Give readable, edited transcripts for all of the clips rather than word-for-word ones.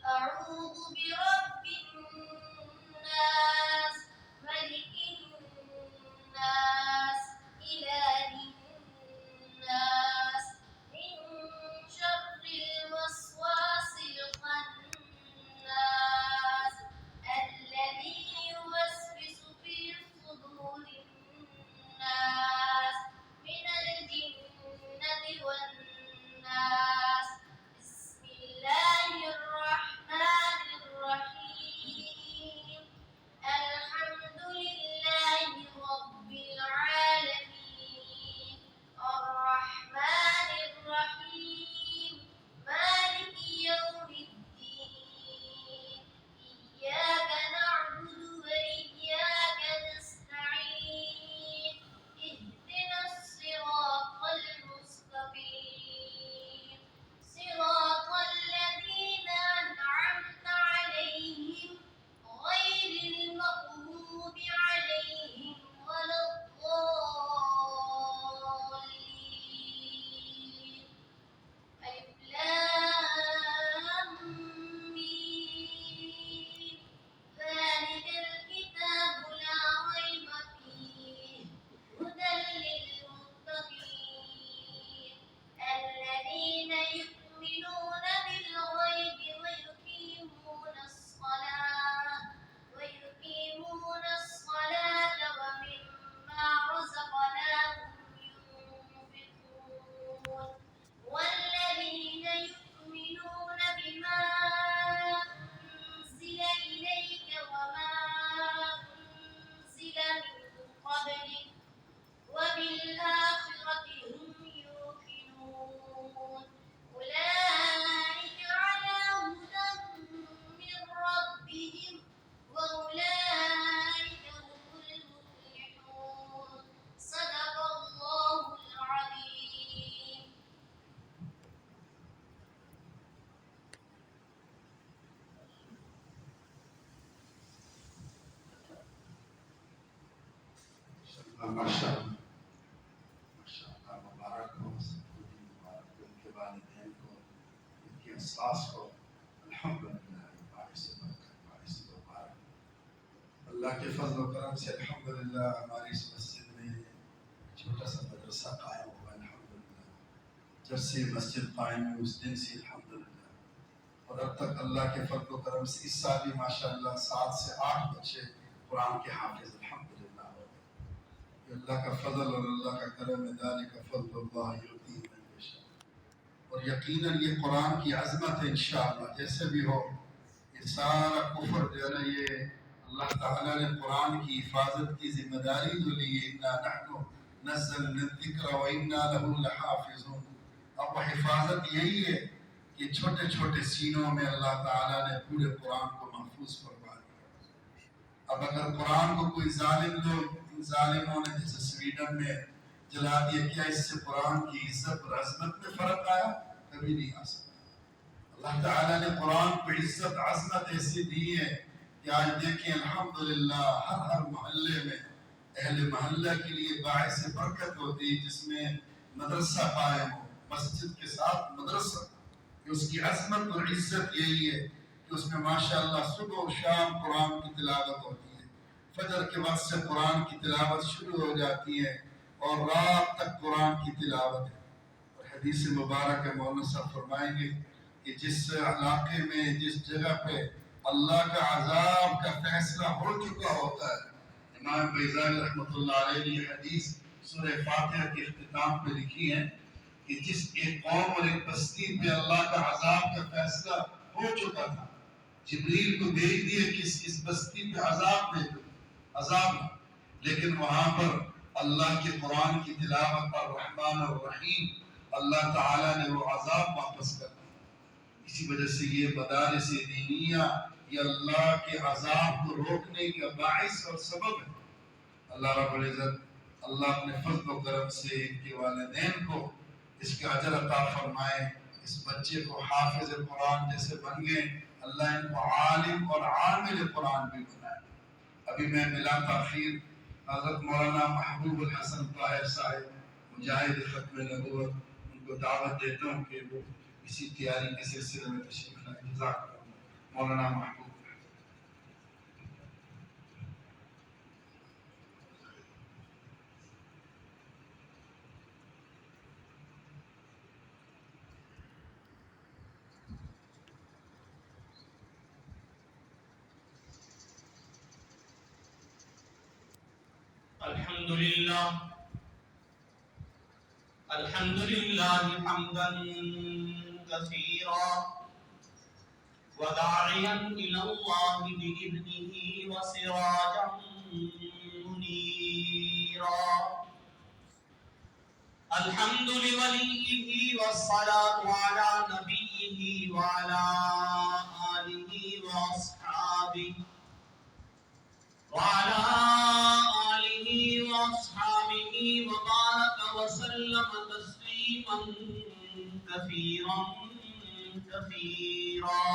أعوذ برب الناس ملك الناس إله الناس من شر الوسواس الخناس الذي يوسوس في صدور الناس من الجنة والناس. بسم الله الرحمن الرحيم. الحمد لله رب العالمين الرحمن الرحيم مالك يوم الدين إياك نعبد وإياك نستعين اهدنا الصراط المستقيم صراط الذين أنعمت عليهم غير المغضوب عليهم ولا الضالين. ألف لام ميم. ذلك الكتاب لا ريب فيه هدى للمتقين الذين يؤمنون بالغيب ويقيمون الصلاة ومما رزقناهم ينفقون والذين يؤمنون بما أنزل إليك وما أنزل من قبلك وبالآخرة هم يوقنون أولئك على هدى من ربهم وأولئك هم المفلحون. صدق الله العظيم. ماشاء اللہ ماشاء اللہ مبارک ہو مبارک ہو ان کے والدین کو ان کے اساس کو الحمدللہ باعث برکت باعث مبارک اللہ کے فضل و کرم سے الحمدللہ ہماری اس مسجد میں چھوٹا سا مدرسہ قائم ہوا الحمدللہ جب سے مسجد قائم ہوئی اس دن سے الحمدللہ اور اب تک اللہ کے فضل و کرم سے اس سال بھی ماشاءاللہ 7 سے 8 بچے قرآن کے حافظ الحمدللہ یہ اللہ کا فضل اور اللہ کا کرم ہے ذالک فضل اللہ یؤتیہ من یشاء اور یقیناً یہ قرآن کی عظمت ہے انشاءاللہ جیسے بھی ہو یہ سارا کفر جو ہے نا یہ اللہ تعالیٰ نے قرآن کی حفاظت کی ذمہ داری جو لی ہے انا نحن نزلنا الذکر وانا له لحافظون اب وہ حفاظت یہی ہے کہ چھوٹے چھوٹے سینوں میں اللہ تعالیٰ نے پورے قرآن کو محفوظ فرما دیا اب اگر قرآن کو کوئی ظالم لوگ ظالموں نے جیسے سویڈن میں جلا دیا کیا اس سے قرآن کی عزت اور عظمت میں فرق آیا کبھی نہیں آ سکتا اللہ تعالیٰ نے قرآن کو عزت عظمت ایسی دی ہے کہ آج دیکھیں الحمدللہ ہر محلے میں اہل محلہ کے لیے باعث برکت ہوتی ہے جس میں مدرسہ قائم ہو مسجد کے ساتھ مدرسہ کہ اس کی عظمت اور عزت یہی ہے کہ اس میں ماشاءاللہ صبح و شام قرآن کی تلاوت ہوتی ہے فجر کے وقت سے قرآن کی تلاوت شروع ہو جاتی ہے اور رات تک قرآن کی تلاوت ہے اور حدیث مبارک مولانا صاحب فرمائیں گے کہ جس علاقے میں جس جگہ پہ اللہ کا عذاب کا فیصلہ ہو چکا ہوتا ہے امام بیضاوی رحمۃ اللہ علیہ نے یہ حدیث سورہ فاتحہ کے اختتام پہ لکھی ہے کہ جس ایک قوم اور ایک بستی پہ اللہ کا عذاب کا فیصلہ ہو چکا تھا جبریل کو بھیج دیا کہ اس بستی پہ عذاب بھیجو عذاب لیکن وہاں پر اللہ کے قرآن کی تلاوت پر رحمان اور رحیم اللہ تعالیٰ نے وہ عذاب واپس کر دیا اسی وجہ سے یہ مدارس دینیہ یہ اللہ کے عذاب کو روکنے کا باعث اور سبب ہے اللہ رب العزت اللہ اپنے فضل و کرم سے ان کے والدین کو اس کا اجر عطا فرمائے اس بچے کو حافظ قرآن جیسے بن گئے اللہ ان کو عالم اور عامل قرآن بھی بنائے ابھی میں ملا تاخیر حضرت مولانا محبوب الحسن طاہر صاحب مجاہد ختم نبوت ان کو دعوت دیتا ہوں کہ وہ اسی تیاری کے سلسلے میں تشریف لائیں جزاک اللہ مولانا محبوب. الحمد لله حمدا كثيرا وداعيا إلى الله بإذنه وسراجا منيرا. الحمد لوليه والصلاة على نبيه وعلى آله وأصحابه وبارك وسلم تسليما كثيرا كثيرا.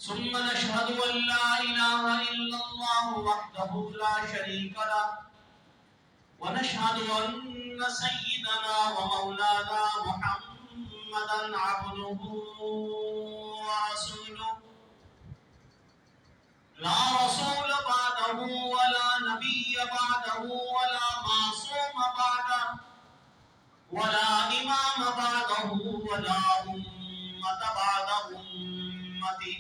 ثم نشهد أن لا إله إلا الله وحده لا شريك له ونشهد أن سيدنا ومولانا محمدا عبده ورسوله لا رسول بعده ولا نبي بعده ولا معصوم بعده ولا إمام بعده ولا أمة بعد أمته.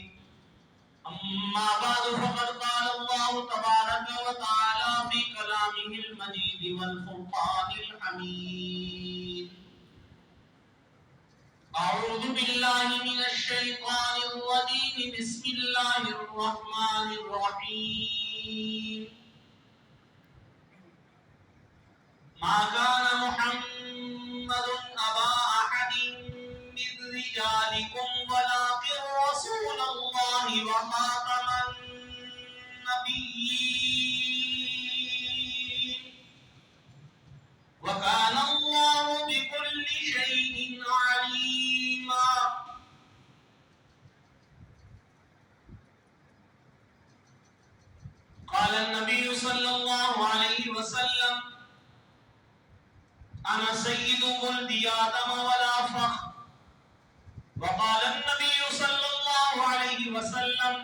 أما بعد فقد قال الله تبارك وتعالى في كلامه المجيد والفرقان الحميد: أعوذ بالله من الشيطان الرجيم. بسم الله الرحمن الرحيم. ما كان محمد أبا أحد من رجالكم ولكن رسول الله وخاتم النبيين وكان الله بكل شيء عليما. قال النبي صلى الله عليه وسلم: أنا سيد ولد آدم ولا فخر. وقال النبي صلى الله عليه وسلم: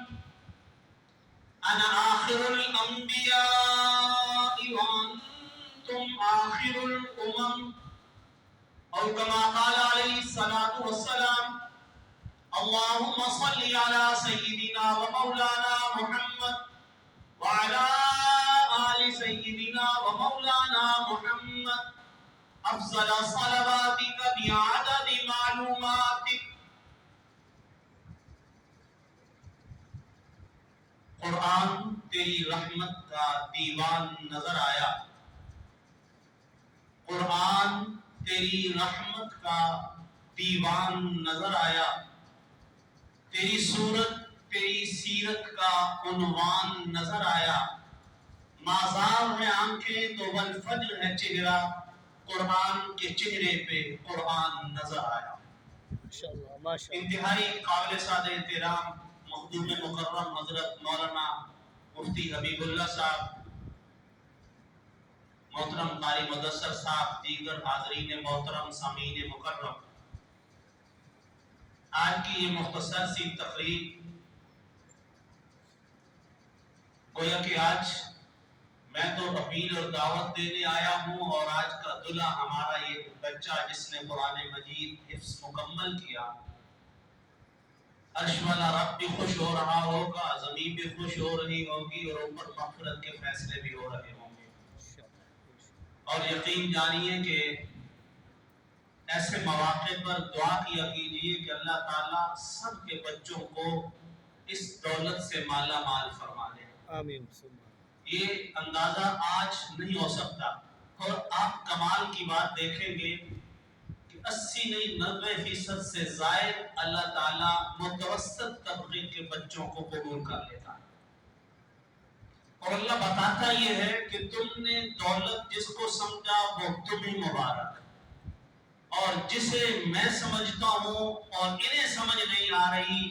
أنا آخر الأنبياء وأنتم آخر الأمم. أو كما قال عليه الصلاة والسلام: اللهم صل على سيدنا ومولانا محمد وعلى آل سيدنا ومولانا محمد أفضل صلواتك بعدد معلوماتك. قرآن تیری رحمت کا دیوان نظر آیا. قرآن تیری رحمت کا دیوان نظر آیا. تیری صورت تیری سیرت کا عنوان نظر آیا. مازار ہے آنکھیں تو والفجر ہے چہرہ. قرآن کے چہرے پہ قرآن نظر آیا. انتہائی قابل سعادت احترام مخدوم مکرم حضرت مولانا مفتی حبیب اللہ صاحب، محترم قاری مدثر صاحب، دیگر حاضرین محترم، سامعین مکرم، آج کی یہ مختصر سی تقریر گویا کہ آج میں تو اپیل اور دعوت دینے آیا ہوں، اور آج کا دلہا ہمارا یہ بچہ جس نے قرآن مجید حفظ مکمل کیا، عرش والا رب بھی خوش ہو رہا ہوگا، زمین بھی خوش ہو رہی ہوگی، اور اوپر مغفرت کے فیصلے بھی ہو رہے ہوں گے. اور یقین جانیے کہ ایسے مواقع پر دعا کیا کیجیے کہ اللہ تعالیٰ سب کے بچوں کو اس دولت سے مالا مال فرما دے. آمین. یہ اندازہ آج نہیں ہو سکتا. اور آپ کمال کی بات دیکھیں گے کہ 80 نہیں 90% سے زائد اللہ تعالیٰ متوسط طبقے کے بچوں کو قبول کر لیتا ہے. اور اللہ بتاتا یہ ہے کہ تم نے دولت جس کو سمجھا وہ تمہیں مبارک، اور جسے میں سمجھتا ہوں اور انہیں سمجھ نہیں آ رہی،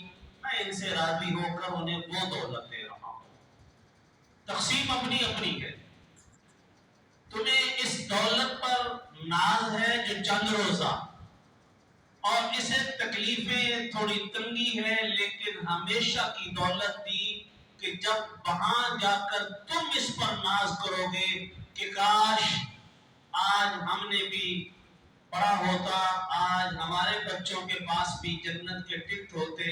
میں ان سے راضی ہو کر انہیں وہ دولت دے رہا ہوں. تقسیم اپنی اپنی ہے. تمہیں اس دولت پر ناز ہے جو چند روزہ، اور اسے تکلیفیں تھوڑی تنگی ہے، لیکن ہمیشہ کی دولت دی کہ جب وہاں جا کر تم اس پر ناز کرو گے کہ کاش آج ہم نے بھی پڑھا ہوتا، آج ہمارے بچوں کے پاس بھی جنت کے ٹکٹ ہوتے۔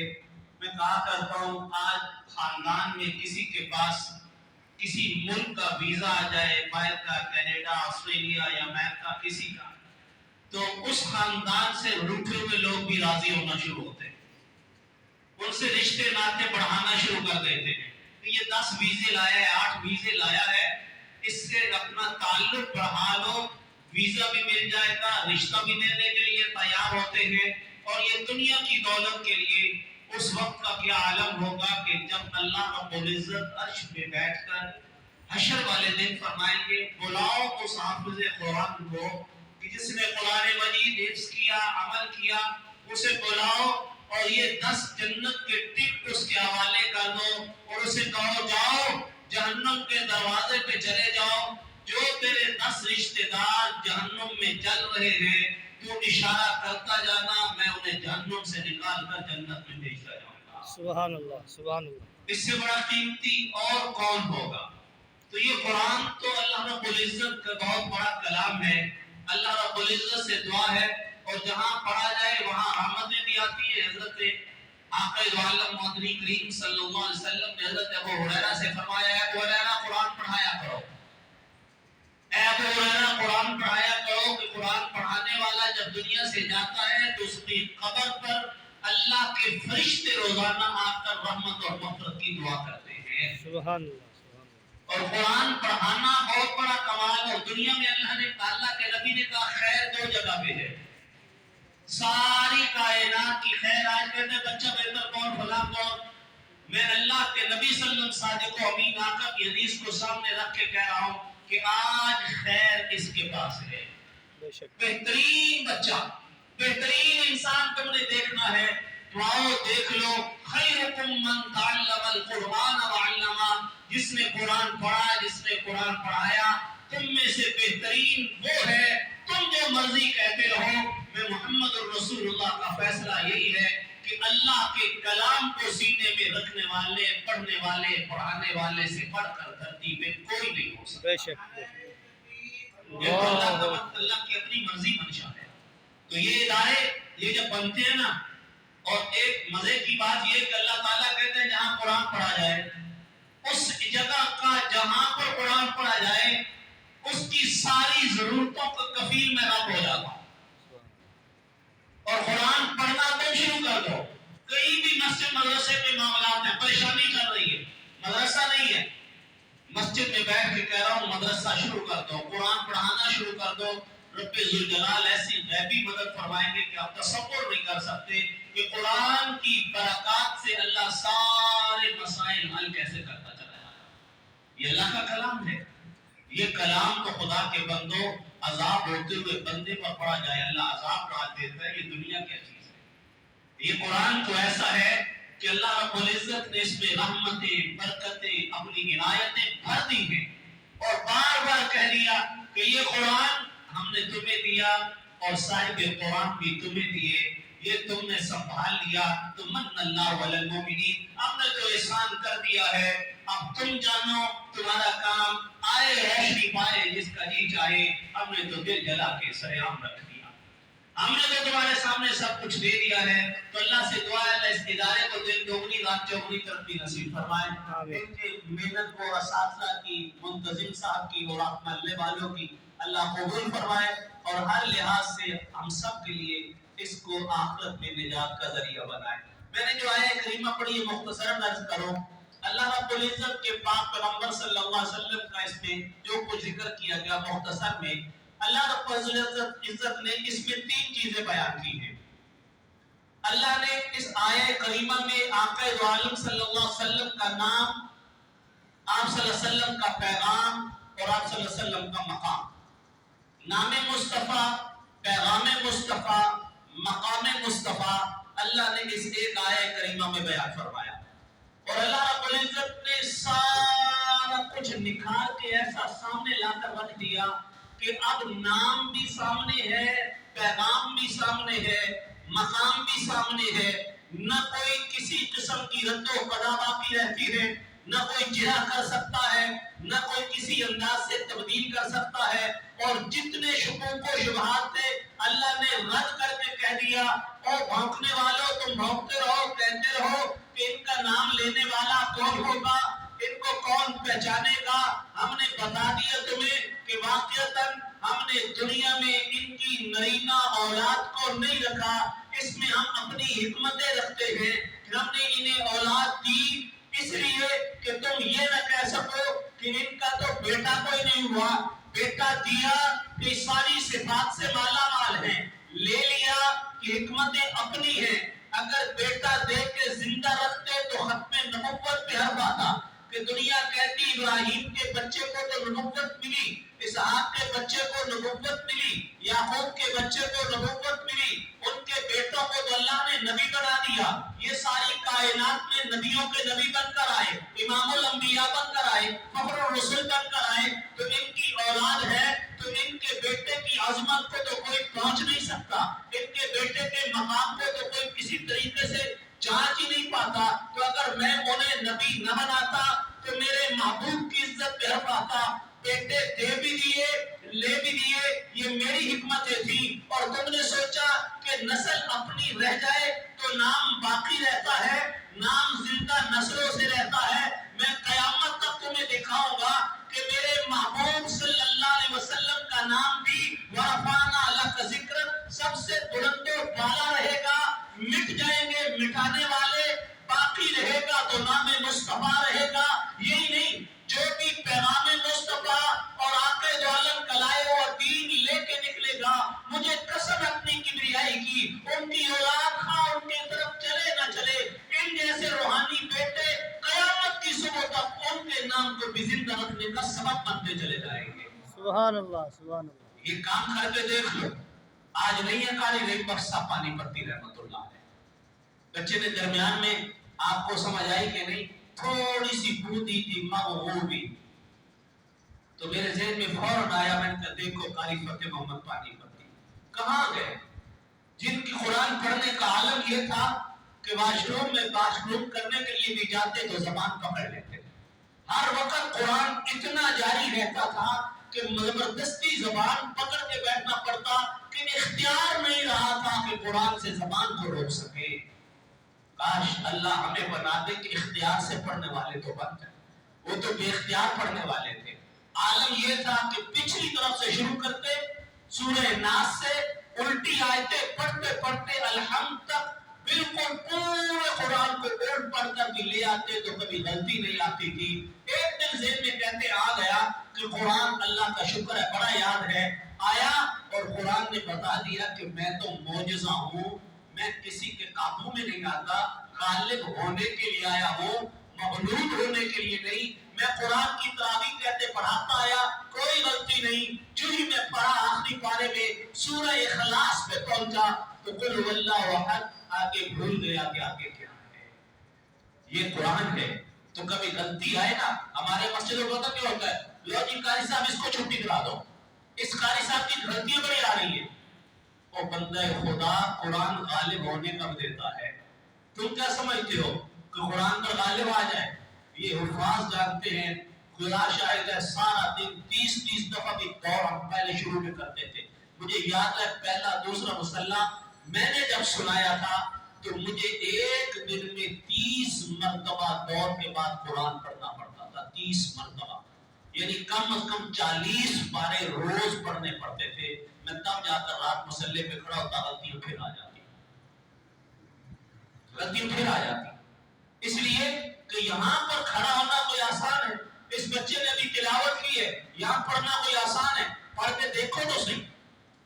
میں کہا کرتا ہوں آج خاندان میں کسی کے پاس کسی ملک کا ویزا آ جائے، باہر کا، کینیڈا، آسٹریلیا یا امریکہ کسی کا، تو اس خاندان سے روٹھے ہوئے لوگ بھی راضی ہونا شروع ہوتے ہیں، ان سے رشتے ناطے بڑھانا شروع کر دیتے ہیں کہ یہ 10 ویزے لایا ہے، 8 ویزے لایا ہے، اس سے اپنا تعلق بڑھا لو، ویزا بھی مل جائے گا، رشتہ بھی دینے کے لیے تیار ہوتے ہیں۔ اور یہ دنیا کی دولت کے لیے اس وقت کا کیا عالم ہوگا کہ جب اللہ رب العزت عرش پہ بیٹھ کر حشر والے دن فرمائیں گے بلاؤ اس حافظ قرآن کو کہ جس نے قرآن مجید حفظ کیا، عمل کیا، اسے بلاؤ اور یہ 10 جنت کے ٹکٹ اس کے حوالے کر دو اور اسے کہو جاؤ جہنم کے دروازے پہ چلے جاؤ، جو تیرے 10 رشتہ دار جہنم میں جل رہے ہیں تو اشارہ کرتا جانا، میں انہیں جہنم سے نکال کر جنت میں بھیجتا جاؤں گا۔ سبحان اللہ، سبحان اللہ۔ اس سے بڑا قیمتی اور کون ہوگا؟ تو یہ قرآن تو اللہ رب العزت کا بہت بڑا کلام ہے، اللہ رب العزت سے دعا ہے، اور جہاں پڑھا جائے وہاں رحمتیں بھی آتی ہیں۔ حضرت آقا دو عالم مدنی کریم صلی اللہ علیہ وسلم نے حضرت ابو ہریرہ سے فرمایا ہے ابو ہریرہ قرآن پڑھایا کرو، اے ابو ہریرہ قرآن پڑھایا کرو، کہ قرآن پڑھانے والا جب دنیا سے جاتا ہے تو اس کی قبر پر اللہ کے فرشتے روزانہ آ کر رحمت اور مغفرت کی دعا کرتے ہیں۔ سبحان اللہ، سبحان اللہ۔ اور قرآن پڑھانا بہت بڑا کمال، اور دنیا میں اللہ کے نبی نے کہا خیر 2 جگہ پہ ہے، ساری کائنات کی خیر۔ آج کہتے ہیں بچہ بہتر کون، فلاں کون، میں اللہ کے نبی صلی اللہ علیہ وسلم صادق و امین آقا کی حدیث کو سامنے رکھ کے کہہ رہا ہوں کہ آج خیر اس کے پاس ہے۔ بے شک۔ بہترین بچہ، بہترین انسان تم نے دیکھنا ہے تو آؤ دیکھ لو، خیرکم من تعلم القرآن وعلمہ، جس نے قرآن پڑھا، جس نے قرآن پڑھایا، تم میں سے بہترین وہ ہے۔ تم جو مرضی کہتے رہو، میں محمد الرسول اللہ کا فیصلہ یہی ہے کہ اللہ کے کلام کو سینے میں رکھنے والے، پڑھنے والے، پڑھانے والے سے پڑھ کر دھرتی پہ کوئی نہیں ہو سکتا۔ بے شک، بے شک۔ یہ اللہ کی اپنی مرضی منشا ہے۔ تو یہ ادارے یہ جب بنتے ہیں نا، اور ایک مزے کی بات یہ کہ اللہ تعالیٰ کہتے ہیں جہاں قرآن پڑھا جائے، اس جگہ کا جہاں پر قرآن پڑھا جائے اس کی ساری ضرورتوں کا کفیل میں رب ہو جاتا ہوں۔ اور قرآن پڑھنا تم شروع کر دو، کہیں بھی مسجد مدرسے کے معاملات میں پریشانی کر رہی ہے، مدرسہ نہیں ہے، مسجد میں بیٹھ کے کہہ رہا ہوں مدرسہ شروع کر دو، قرآن پڑھانا شروع کر دو، رب ذوالجلال ایسی غیبی مدد فرمائیں گے کہ آپ تصور نہیں کر سکتے کہ قرآن کی برکات سے اللہ سارے مسائل حل کیسے کرتا چلا جاتا ہے۔ یہ اللہ کا کلام ہے، یہ کلام تو خدا کے بندوں عذاب ہوتے ہوئے بندے پر پڑا جائے اللہ عذاب ڈال دیتا ہے، یہ دنیا کیا چیز ہے؟ یہ قرآن تو ایسا ہے کہ اللہ رب العزت نے اس میں رحمتیں، برکتیں، اپنی عنایتیں بھر دی ہیں، اور بار بار کہہ دیا کہ یہ قرآن ہم نے تمہیں دیا اور صاحب قرآن بھی تمہیں دیے، یہ تم نے سنبھال لیا، تو من اللہ علی المؤمنین، ہم نے تو احسان کر دیا ہے، اب تم جانو تمہارا کام آئے روشنی پائے جس کا جی چاہے، ہم نے تو دل جلا کے سیام رکھ دیا، ہم نے تو تمہارے سامنے سب کچھ دے دیا ہے۔ تو اللہ سے دعا ہے اللہ اس ادارے کو دن دوگنی رات چوگنی ترقی نصیب فرمائے، ان کی محنت کو اساتذہ کی، منتظم صاحب کی اور آپ محلے والوں کی اللہ قبول فرمائے، اور ہر لحاظ سے ہم سب کے لیے اس کو آخرت میں نجات کا ذریعہ بنائے۔ میں نے جو آیہ کریمہ پڑھی ہے مختصراً عرض کروں، اللہ رب العزت کے پاک پیغمبر صلی اللہ علیہ وسلم کا اس میں جو کچھ ذکر کیا گیا مختصر میں، اللہ رب العزت نے اس میں 3 چیزیں بیان کی ہیں۔ اللہ نے اس آیہ کریمہ میں آقا دو عالم صلی اللہ علیہ وسلم کا نام، آپ صلی اللہ علیہ وسلم کا پیغام اور آپ صلی اللہ علیہ وسلم کا مقام، نام مصطفیٰ، پیغام مصطفیٰ، مقام مصطفیٰ، اللہ نے اس ایک آیہ کریمہ میں بیان فرمایا، اور اللہ رب العزت نے سارا کچھ نکھار کے ایسا سامنے لا کر رکھ دیا کہ اب نام بھی سامنے ہے، پیغام بھی سامنے ہے، مقام بھی سامنے ہے، نہ کوئی کسی قسم کی رد و قضا باقی رہتی ہے، نہ کوئی جرا کر سکتا ہے، نہ کوئی کسی انداز سے تبدیل کر سکتا ہے، اور جتنے شکوک و شبہات تھے اللہ نے رد کر کے کہہ دیا، اور بھونکنے والوں تم بھونکتے رہو، کہتے رہو کہ ان کا نام لینے والا کون ہوگا، ان کو کون پہچانے گا، ہم نے بتا دیا تمہیں کہ واقعتاً ہم نے دنیا میں ان کی نرینہ اولاد کو نہیں رکھا، اس میں ہم اپنی حکمتیں رکھتے ہیں، ہم نے انہیں اولاد دی اس لیے کہ تم یہ نہ کہہ سکو کہ ان کا تو بیٹا کوئی نہیں ہوا، بیٹا دیا کہ ساری صفات سے مالا مال ہیں، لے لیا کہ حکمتیں اپنی ہیں، اگر بیٹا دے کے زندہ رکھتے تو ختم نبوت پہ حرف آتا کہ دنیا کہتی ابراہیم کے بچے کو تو نبوت ملی، اسحاق کے بچے کو نبوت ملی، یعقوب کے بچے کو نبوت ملی، ان کے بیٹوں کو تو اللہ نے نبی بنا دیا، یہ ساری کائنات میں نبیوں کے نبی بن کر آئے، امام الانبیاء بن کر آئے، فخر الرسول بن کر آئے، تو ان کی اولاد ہے تو ان کے بیٹے کی عظمت کو تو کوئی پہنچ نہیں سکتا، ان کے بیٹے کے مقام کو تو کوئی کسی طریقے سے جانچ ہی نہیں پاتا، تو اگر میں انہیں نبی نہ بناتا تو میرے محبوب کی عزت پہ حرف آتا، بیٹے دے بھی دیے لے بھی دیے، یہ میری حکمتیں تھی، اور تم نے سوچا کہ نسل اپنی رہ جائے تو نام باقی رہتا ہے، نام زندہ نسلوں سے رہتا ہے، میں قیامت تک تمہیں دکھاؤں گا کہ میرے محبوب صلی اللہ علیہ وسلم کا نام بھی ورفعنا لک ذکر سب سے بلند و بالا رہے گا، مٹ جائیں گے مٹانے والے، باقی رہے گا تو نام مصطفیٰ رہے گا، یہی نہیں جو بھی پیغام مصطفیٰ اور آقا دو عالم کلائے اور دین لے کے نکلے گا، مجھے قسم اپنی کبریائی کی، ان کی اولاد خواہ ان کی طرف چلے نہ چلے، ان جیسے روحانی بیٹے قیامت کی صبح تک ان کے نام کو بھی زندہ رکھنے کا سبب بنتے چلے جائیں گے۔ سبحان اللہ سبحان اللہ۔ یہ کام کر کے دیکھ لو، آج نہیں ہے کالی نہیں برسا پانی پڑتی رحمت اللہ ہے۔ بچے نے درمیان میں آپ کو سمجھ آئی کہ نہیں، تھوڑی سی بوندی تھی مغروبی، تو میرے ذہن میں فوراً آیا، میں نے کہا دیکھو قاری فتح محمد پانی پڑتی، کہاں گئے جن کی قرآن پڑھنے کا عالم یہ تھا کہ واش روم میں واش روم کرنے کے لیے بھی جاتے تو زبان پکڑ لیتے، ہر وقت قرآن اتنا جاری رہتا تھا کہ زبردستی زبان پکڑ کے بیٹھنا پڑتا، کہ اختیار نہیں رہا تھا کہ قرآن سے زبان کو روک سکے۔ کاش اللہ ہمیں بنا دے کہ اختیار سے پڑھنے والے تو بن جائیں، وہ تو بے اختیار پڑھنے والے تھے۔ عالم یہ تھا کہ پچھلی طرف سے شروع کرتے سورہ ناس سے الٹی آیتیں پڑھتے پڑھتے الحمد تک بالکل پورے قرآن کو الٹ پڑھ کر بھی لے آتے تو کبھی غلطی نہیں آتی تھی۔ ایک دن ذہن میں کہتے آ گیا کہ قرآن اللہ کا شکر ہے بڑا یاد ہے، آیا اور قرآن نے بتا دیا کہ میں تو معجزہ ہوں، میں کسی کے قابو میں نہیں آتا، غالب ہونے کے لیے آیا ہوں، مغلوب ہونے کے لیے نہیں۔ میں قرآن کی تراویح کہتے پڑھاتا آیا، کوئی غلطی نہیں، جو ہی میں پڑھا آخری پارے میں سورہ اخلاص پہ پہنچا تو قل هو اللہ احد، آگے بھول گیا کہ آگے کیا ہے۔ یہ قرآن ہے تو کبھی غلطی آئے نا، ہمارے مسجدوں کو پتہ کیا ہوتا ہے، لو جی قاری صاحب اس کو چھٹی کرا دو، اس قاری صاحب کی غلطیاں بڑی آ رہی ہیں۔ اور بندہ خدا قرآن غالب ہونے کا دیتا ہے، تم کیا سمجھتے ہو کہ قرآن پر غالب آ جائے؟ یہ حفاظ جانتے ہیں، خدا شاہد ہے، سارا دن 30 دفعہ بھی دور ہم پہلے شروع میں کرتے تھے۔ مجھے یاد ہے پہلا دوسرا مسلح میں نے جب سنایا تھا تو مجھے ایک دن میں 30 مرتبہ دور کے بعد قرآن پڑھنا پڑتا تھا، 30 مرتبہ، یعنی کم از کم 40 پارے روز پڑھنے پڑتے تھے۔ میں تب جا کر رات مسلح پہ کھڑا ہوتا، غلطیاں پھر آ جاتی، اس لیے کہ یہاں پر کھڑا ہونا کوئی آسان ہے، اس بچے نے ابھی تلاوت کی ہے، یہاں پڑھنا کوئی آسان ہے، پڑھ کے دیکھو تو صحیح،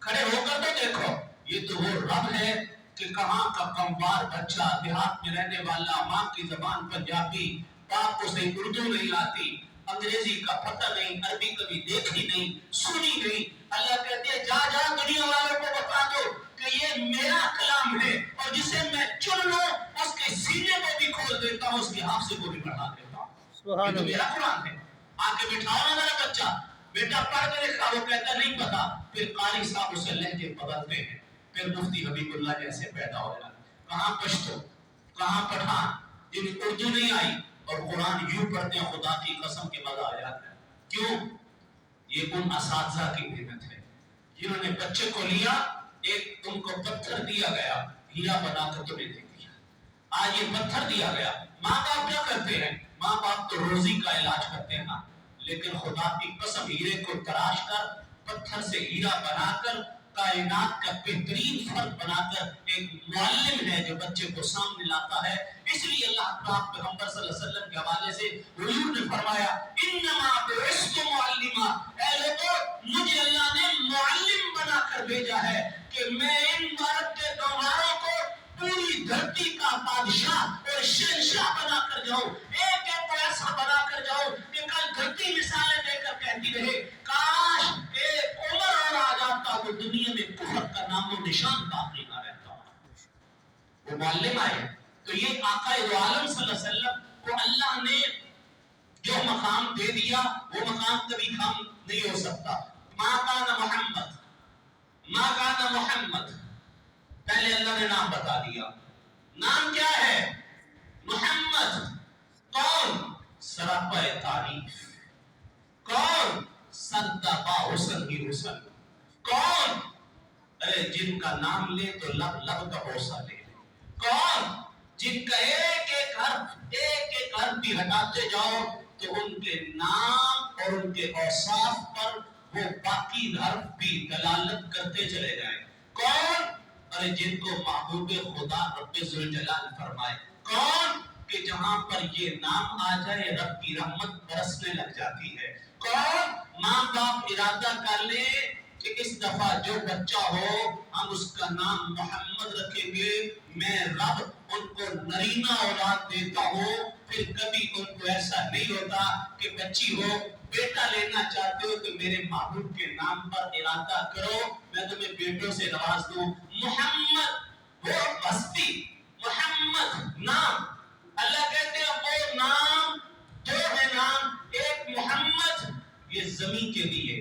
کھڑے ہو کر تو دیکھو۔ یہ تو وہ رب ہے کہ کہاں کا کمبار بچہ دیہات میں رہنے والا، ماں کی زبان پنجابی، باپ کو صحیح اردو نہیں آتی، انگریزی کا پتہ نہیں، عربی کبھی دیکھی نہیں، سنی نہیں، اللہ کہتے ہیں جا جا دنیا والوں کو بتا دو کہ یہ میرا کلام ہے، اور جسے میں چن لوں اس کے سینے کو بھی کھول دیتا ہوں، اس کے حافظے کو بھی بڑھا دیتا ہوں۔ یہ تو میرا قرآن ہے۔ آ کے بٹھاؤ نا میرا بچہ، بیٹا پڑھ کے لکھا، وہ کہتا نہیں پتا، پھر قاری صاحب اسے لہجے بدلتے ہیں، پھر مفتی حبیب اللہ جیسے پیدا ہو جائے. کہاں پشتو، کہاں پٹھان، جن اردو نہیں آئی اور قرآن یوں پڑھتے ہیں خدا کی قسم کے مزہ آ جاتا ہے. کیوں؟ یہ ان اساتذہ کی محنت ہے جنہوں نے بچے کو لیا، ایک ان کو پتھر دیا گیا، ہیرا بنا کر تمہیں دے دیا. آج یہ پتھر دیا گیا. ماں باپ کیا کرتے ہیں؟ ماں باپ تو روزی کا علاج کرتے ہیں نا، لیکن خدا کی قسم ہیرے کو تراش کر، پتھر سے ہیرا بنا کر، کائنات کا بہترین فرد بنا کر ایک معلم ہے جو بچے کو سامنے لاتا ہے. اس لیے اللہ پاک پیغمبر صلی اللہ علیہ وسلم کے حوالے سے حضور نے فرمایا انما بعثت معلما، اے لوگوں مجھے اللہ نے معلم بنا کر بھیجا ہے کہ میں ان بھارت کے گواروں کو پوری دھرتی کا بادشاہ اور شہنشاہ بنا کر جاؤں، ایک ایک کو ایسا بنا کر جاؤں کہ کل دھرتی مثالیں دے کر کہتی رہے کاش ایک عمر اور آ جاتا تو دنیا میں کفر کا نام و نشان باقی نہ رہتا. وہ معلم آئے. تو یہ آقا عالم صلی اللہ علیہ وسلم کو اللہ نے جو مقام دے دیا وہ مقام کبھی کم نہیں ہو سکتا. ما کان محمد، ما کان محمد، پہلے اللہ نے نام بتا دیا. نام کیا ہے؟ محمد. کون؟ سراپا تعریف. کون؟ صدقہ حسن ہی حسن. کون؟ ارے جن کا نام لے تو لب لب کا بوسہ لے. کون؟ جن کا ایک ایک حرف بھی ہٹاتے جاؤ تو ان کے نام اور ان کے اوصاف پر وہ باقی حرف بھی دلالت کرتے چلے جائیں. کون؟ ارے جن کو محبوب خدا رب ذوالجلال فرمائے. کون؟ کہ جہاں پر یہ نام آ جائے رب کی رحمت برسنے لگ جاتی ہے. کون؟ ماں باپ ارادہ کر لے کہ اس دفعہ جو بچہ ہو ہم اس کا نام محمد رکھیں گے، میں رب ان کو نرینہ اولاد دیتا ہوں. پھر کبھی ان کو ایسا نہیں ہوتا کہ بچی ہو بیٹا لینا چاہتے ہو تو میرے محبوب کے نام پر ارادہ کرو میں تمہیں بیٹوں سے نواز دوں. محمد وہ ہستی، محمد نام. اللہ کہتے ہیں وہ نام دو ہے نام، ایک محمد یہ زمین کے لیے،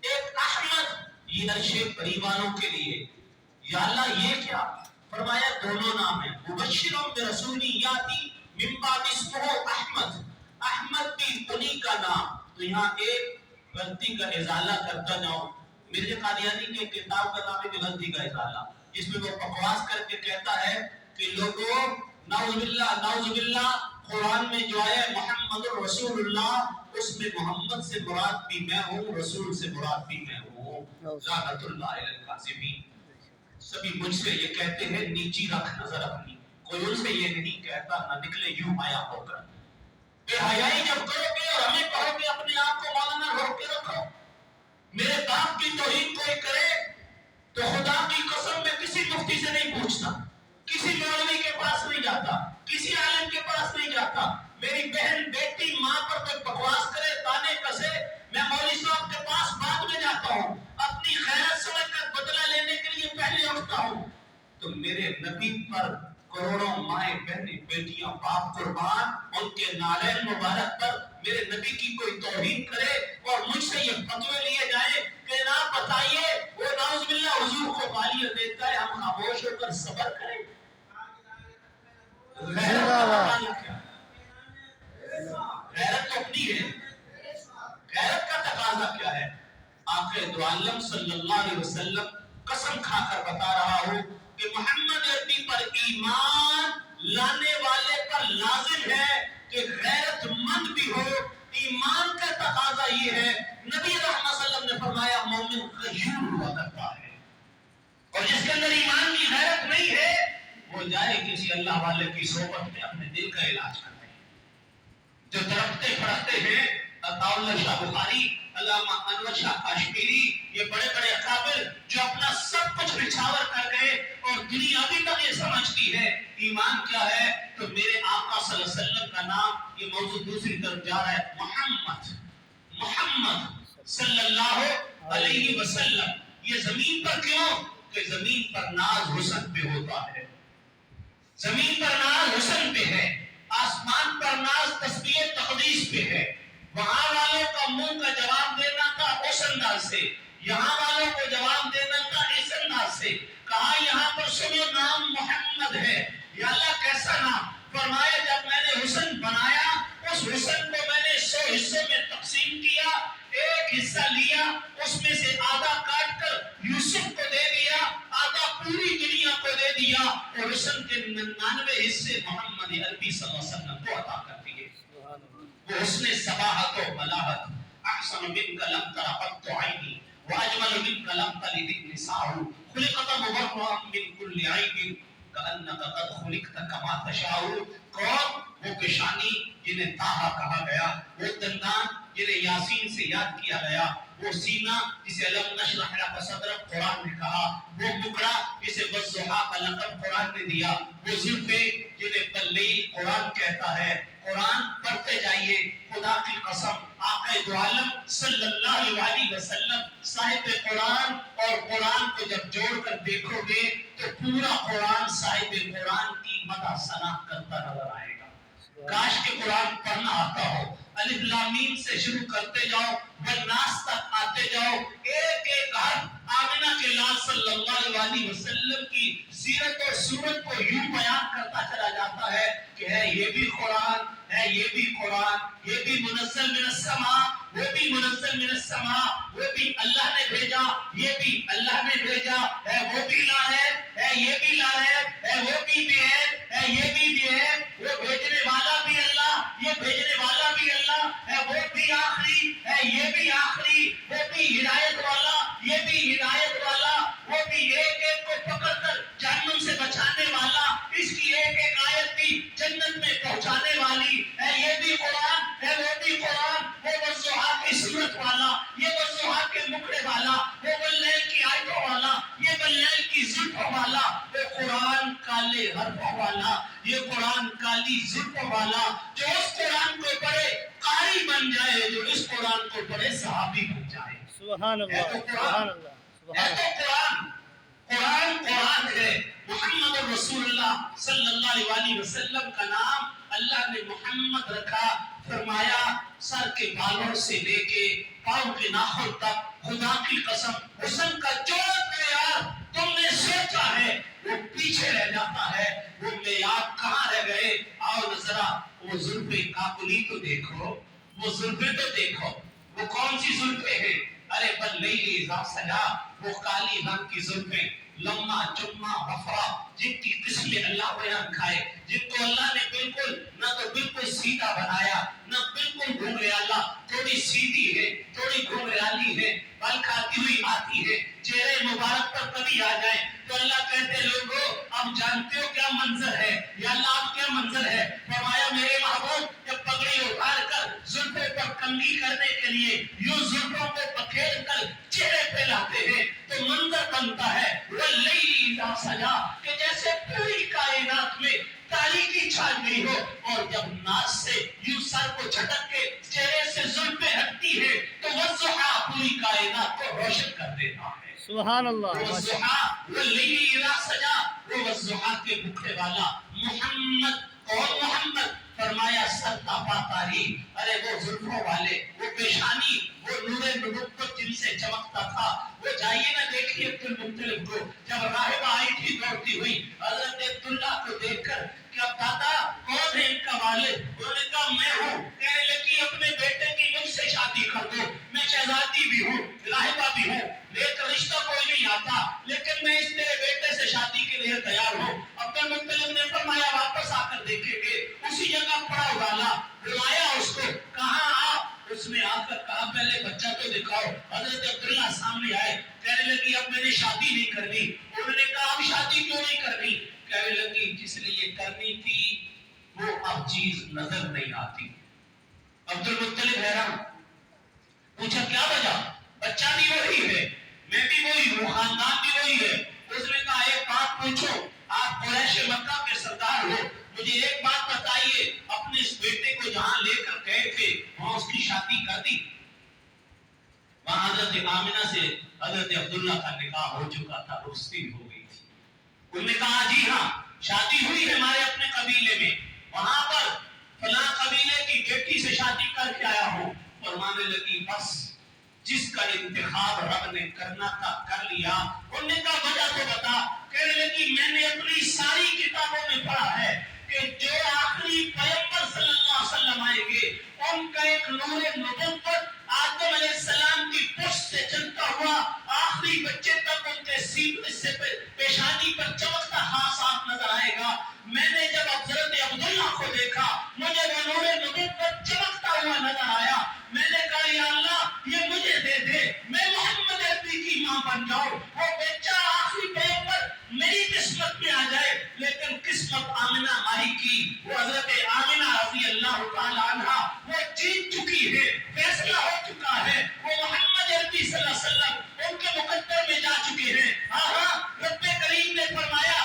ایک احمد یہ عرش پریوانوں کے لیے. یا اللہ یہ کیا؟ فرمایا دونوں نام ہیں. مبشروں برسول یاتی من بعد اسمہ احمد. احمد بھی انہی کا نام. تو یہاں ایک غلطی کا ازالہ کرتا جاؤں. مرزا قادیانی کے کتاب کا نام ہے غلطی کا ازالہ، جس میں وہ بکواس کر کے کہتا ہے کہ لوگوں نعوذ باللہ قرآن میں جو آیا محمد رسول اللہ اس میں محمد سے مراد بھی میں ہوں، رسول سے مراد بھی میں ہوں. لعنت اللہ علی الکاذبین. سبھی مجھ سے یہ کہتے ہیں نیچی رکھ نظر اپنی، کوئی ان سے یہ نہیں کہتا نہ نکلے یوں حیا ہو کر. بے حیائی جب کرو گے اور ہمیں کہو گے اپنے آپ کو مولانا روک کے رکھو، میرے باپ کی توہین کوئی کرے تو خدا کی قسم میں کسی مفتی سے نہیں پوچھتا، کسی مولوی کے پاس نہیں جاتا، کسی عالم کے پاس نہیں جاتا. میری بہن بیٹی ماں پر کوئی بکواس کرے تانے کسے میں مولوی صاحب کے پاس بعد میں جاتا ہوں، اپنی خیرات سمجھ کر بدلہ لینے کے لیے پہلے اٹھتا ہوں. تو میرے نبی پر کروڑوں مائیں بہنیں بیٹیاں باپ قربان ان کے نالین مبارک پر میرے نبی کی کوئی توہین کرے اور مجھ سے یہ فتوے لیے جائیں کہ جناب بتائیے وہ نعوذ باللہ حضور کو غالیہ دیتا ہے ہم خاموش ہو کر صبر کریں. غیرت تو اپنی ہے. غیرت کا تقاضا کیا ہے؟ آقا دو عالم صلی اللہ علیہ وسلم قسم کھا کر بتا رہا ہوں کہ محمد عربی پر ایمان لانے والے پر لازم ہے کہ غیرت مند بھی ہو. ایمان کا تقاضا یہ ہے، نبی رحمت صلی اللہ علیہ وسلم نے فرمایا مومن غیور ہوا کرتا ہے اور جس کے اندر ایمان کی غیرت نہیں ہے وہ جائے کسی اللہ والے کی صحبت میں اپنے دل کا علاج کرتے ہیں. جو درختے پھڑکتے ہیں عطاءاللہ شاہ بخاری، علامہ انور شاہ کاشمیری، یہ بڑے بڑے اکابر جو اپنا سب کچھ نچھاور کر گئے اور دنیا ابھی تک یہ سمجھتی ہے ایمان کیا ہے تو میرے آقا صلی اللہ علیہ وسلم کا نام، یہ موضوع دوسری طرف جا رہا ہے، محمد محمد صلی اللہ علیہ وسلم. یہ زمین پر کیوں؟ کہ زمین پر ناز حسن پہ ہوتا ہے، زمین پر ناز حسن پہ ہے، آسمان پر ناز تسبیح تقدیس پہ ہے. وہاں والوں کا منہ کا جواب دینا تھا اس انداز سے، یہاں والوں کو جواب دینا تھا اس انداز سے. کہا محمد ہے. یا اللہ کیسا نام؟ فرمایا جب میں نے حسن بنایا اس حسن کو میں نے 100 حصوں میں تقسیم کیا، ایک حصہ لیا اس میں سے آدھا کاٹ کر یوسف کو دے دیا، آدھا پوری دنیا کو دے دیا، اور حسن کے 99 حصے محمد عربی صلی اللہ علیہ وسلم کو عطا کر دیے. وہ حسن صباحت و بلاغت، احسن منک لم تر قط عینی واجمل منک لم تلد النساء، خلقت مبرئا من كل عیب کأنک قد خلقت کما تشاء. کون؟ وہ کشانی جنہیں طٰہٰ کہا گیا، وہ دندان جنہیں یاسین سے یاد کیا گیا، وہ سینہ جسے علم نشرح لک صدرک قرآن نے کہا، وہ مکڑا جسے والضحیٰ کا لقب قرآن نے دیا، وہ زلفیں جنہیں باللیل قرآن کہتا ہے. قرآن پڑھتے جائیے. خدا کی قسم آقا دو عالم صلی اللہ علیہ وسلم صاحب قرآن اور قرآن کو جب جوڑ کر دیکھو گے تو پورا قرآن صاحب قرآن کی مدح ثنا کرتا نظر آئے گا. کاش کے قرآن پڑھنا آتا ہو. الف لام میم سے شروع کرتے جاؤ والناس تک آتے جاؤ، ایک ایک حرف آمنہ کے لال صلی اللہ علیہ وسلم کی سیرت اور صورت کو یوں بیان کرتا چلا جاتا ہے کہ ہے یہ بھی قرآن ہے، یہ بھی قرآن، یہ بھی منزل من السماء، وہ بھی منزل من السماء، وہ بھی اللہ نے بھیجا، یہ بھی اللہ نے بھیجا ہے، وہ بھی لا ہے یہ بھی لا ہے وہ بھی ہے یہ بھی ہے، وہ بھیجنے والا بھی اللہ، یہ بھیجنے والا بھی اللہ ہے، وہ بھی آخری ہے یہ بھی آخری، وہ بھی ہدایت والا یہ بھی ہدایت والا، وہ بھی ایک ایک کو پکڑ کر جہنم سے بچانے والا، اس کی ایک ایک آیت بھی جنت میں پہنچانے والی ہے، یہ بھی قرآن ہے وہ بھی قرآن، وہ والضحیٰ کی صورت والا، یہ والضحیٰ کے مکڑے والا، وہ واللیل کی آیتوں والا، یہ واللیل کی زلفوں والا، وہ قرآن کالے حرفوں والا، یہ قرآن کالی زلفوں والا، جو اس قرآن کو پڑھے قاری بن جائے، جو اس قرآن کو پڑھے صحابی بن جائے. سبحان اللہ سبحان اللہ سبحان ہے تو قرآن، قرآن قرآن ہے. محمد رسول اللہ صلی اللہ علیہ وسلم کا نام اللہ نے محمد رکھا. فرمایا سر کے بالوں سے لے کے پاؤں کے ناخن تک خدا کی قسم حسن کا جو معیار تم نے سوچا ہے وہ پیچھے رہ جاتا ہے. وہ معیار کہاں رہ گئے؟ آؤ ذرا وہ زلفیں کاکلی تو دیکھو، وہ زلفیں تو دیکھو، وہ کون سی زلفیں ہیں؟ ارے باللیل اذا سجا، وہ کالی رنگ کی زلفیں، لما جمع وفرا، جن کی قسمیں اللہ بیان کھائے، جن کو اللہ نے بالکل نہ تو بالکل سیدھا بنایا نہ بالکل گھنگریالا، تھوڑی سیدھی ہے تھوڑی گھنگریالی ہے، بل کھاتی ہوئی آتی ہے. چہرے مبارک پر کبھی آ جائیں تو اللہ کہتے لوگوں اب جانتے ہو کیا منظر ہے؟ یا اللہ اب کیا منظر ہے؟ فرمایا میرے محبوب جب پگڑی اتار کر زلفوں پر کنگھی کرنے کے لیے یوں زلفوں کو پکھیل کر چہرے پہ لاتے ہیں تو منظر بنتا ہے واللیل اذا سجا، کہ جیسے پوری کائنات میں تاریکی چھا گئی ہو، اور جب ناز سے یوں سر کو جھٹک کے چہرے سے زلفیں ہٹتی ہے تو والضحیٰ پوری کائنات کو روشن کر دیتا ہے. سبحان اللہ والضحیٰ واللیل اذا سجا، وہ والضحیٰ کے مکھڑے والا محمد. اور محمد فرمایا سر تاپا تاری، ارے وہ زلفوں والے، وہ پیشانی، وہ نور نبوت جن سے چمکتا تھا. وہ جائیے نہ دیکھیے عبد المطلب کو، جب راہبہ آئی تھی دوڑتی ہوئی حضرت عبداللہ کو دیکھ کر کہ اب دادا کون ہے ان کا والد؟ انہوں نے کہا میں ہوں. کہنے لگی اپنے بیٹے کی مجھ سے شادی کر دو، میں شہزادی بھی ہوں راہبہ بھی ہوں، لیکن رشتہ کوئی نہیں آتا، لیکن میں اس تیرے بیٹے سے شادی کے لیے تیار ہوں. عبد المطلب نے فرمایا واپس آ کر دیکھیں گے. اسی جگہ پڑا ڈالا، بلایا اس کو، کہاں آ؟ اس نے آ کر کہا پہلے بچہ تو دکھاؤ. حضرت عبداللہ سامنے آئے، کہنے لگی اب میں نے شادی نہیں کرنی. انہوں نے کہا اب شادی کیوں نہیں کرنی؟ کہنے لگی جس لیے کرنی تھی وہ اب چیز نظر نہیں آتی. عبد المطلب حیران، پوچھا کیا وجہ؟ بچہ بھی وہی ہے، میں بھی وہی ہوں، خاندان بھی وہی ہے. اس نے کہا ایک بات پوچھو، آپ قریش مکہ کے سردار ہو، مجھے ایک بات بتائیے، اپنے اس بیٹے کو جہاں لے کر گئے تھے وہاں اس کی شادی کر دی؟ وہاں حضرت آمنہ سے حضرت عبداللہ کا نکاح ہو چکا تھا، رخصتی ہو گئی تھی. انہوں نے کہا جی ہاں شادی ہوئی ہے ہمارے اپنے قبیلے میں، وہاں پر فلاں قبیلے کی بیٹی سے شادی کر کے آیا ہوں. فرمانے لگی بس جس کا انتخاب رب نے کرنا تھا کر لیا. انہوں نے کہا وجہ تو بتا. کہنے لگی میں نے اپنی ساری کتابوں میں پڑھا ہے کہ جو آخری پیغمبر صلی اللہ علیہ وسلم آئیں گے ان کا ایک نور نبوت آدم علیہ السلام کی پشت سے چلتا ہوا آخری بچے تک ان کے سینے سے پیشانی پر چمکتا خاص آپ نظر آئے گا. میں نے جب حضرت عبداللہ کو دیکھا مجھے وہ نور نبوت چمکتا ہوا نظر آیا. میں نے کہا یا اللہ یہ مجھے دے دے, میں محمد عربی کی ماں بن جاؤں, وہ بچہ آخری پیغمبر میری قسمت میں آ جائے. لیکن قسمت آمنہ ماہی کی, وہ حضرت آمنہ رضی اللہ تعالی عنہ وہ جیت چکی ہے, فیصلہ ہو چکا ہے, وہ محمد عربی صلی اللہ علیہ وسلم ان کے مقدر میں جا چکے ہیں. رب کریم نے فرمایا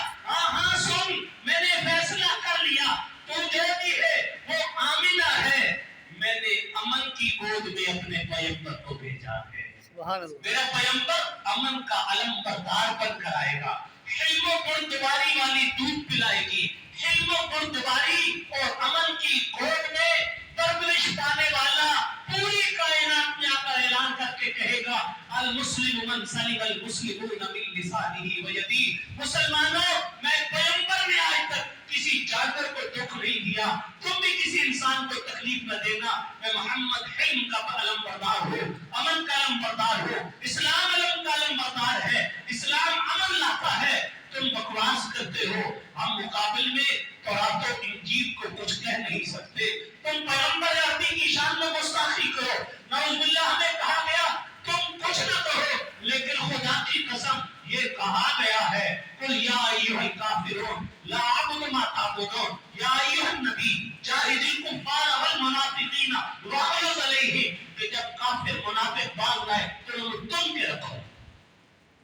سن میں نے فیصلہ کر لیا, تو جو بھی ہے وہ آمنہ ہے, میں نے امن کی گود میں اپنے پیغمبر کو بھیجا ہے. سبحان اللہ. میرا پیغمبر امن کا علم بردار بن کر آئے گا, حلم و بردباری والی دودھ پلائے گی, حلم و بردباری اور امن کی گود میں پرورش پانے والا پوری کائنات میں آ کر اعلان کر کے کہے گا المسلم من سلم المسلمون من لسانه ويده. مسلمانوں میں پیغمبر نے آج تک کسی جانور کو دکھ نہیں دیا, تم بھی کسی انسان کو تکلیف نہ دینا. میں محمد حلم کا علم بردار ہوں, امن کا علم بردار ہوں. اسلام علم کا علم بردار ہے, اسلام امن لاتا ہے. تم بکواس کرتے ہو, ہم مقابل میں تورات و انجیل کو کچھ کہہ نہیں سکتے. تم پیغمبر عربی کی شان میں گستاخی کرو, نعوذ باللہ ہمیں کہا گیا تم کچھ نہ کہو, لیکن خدا کی قسم یہ کہا گیا ہے قل یا ایھا الکافرون لا اعبد ما تعبدون یا ایھا النبی جاہد الکفار والمنافقین واغلظ علیہم. کہ جب کافر منافق باز لائے تو تم کے رکھو.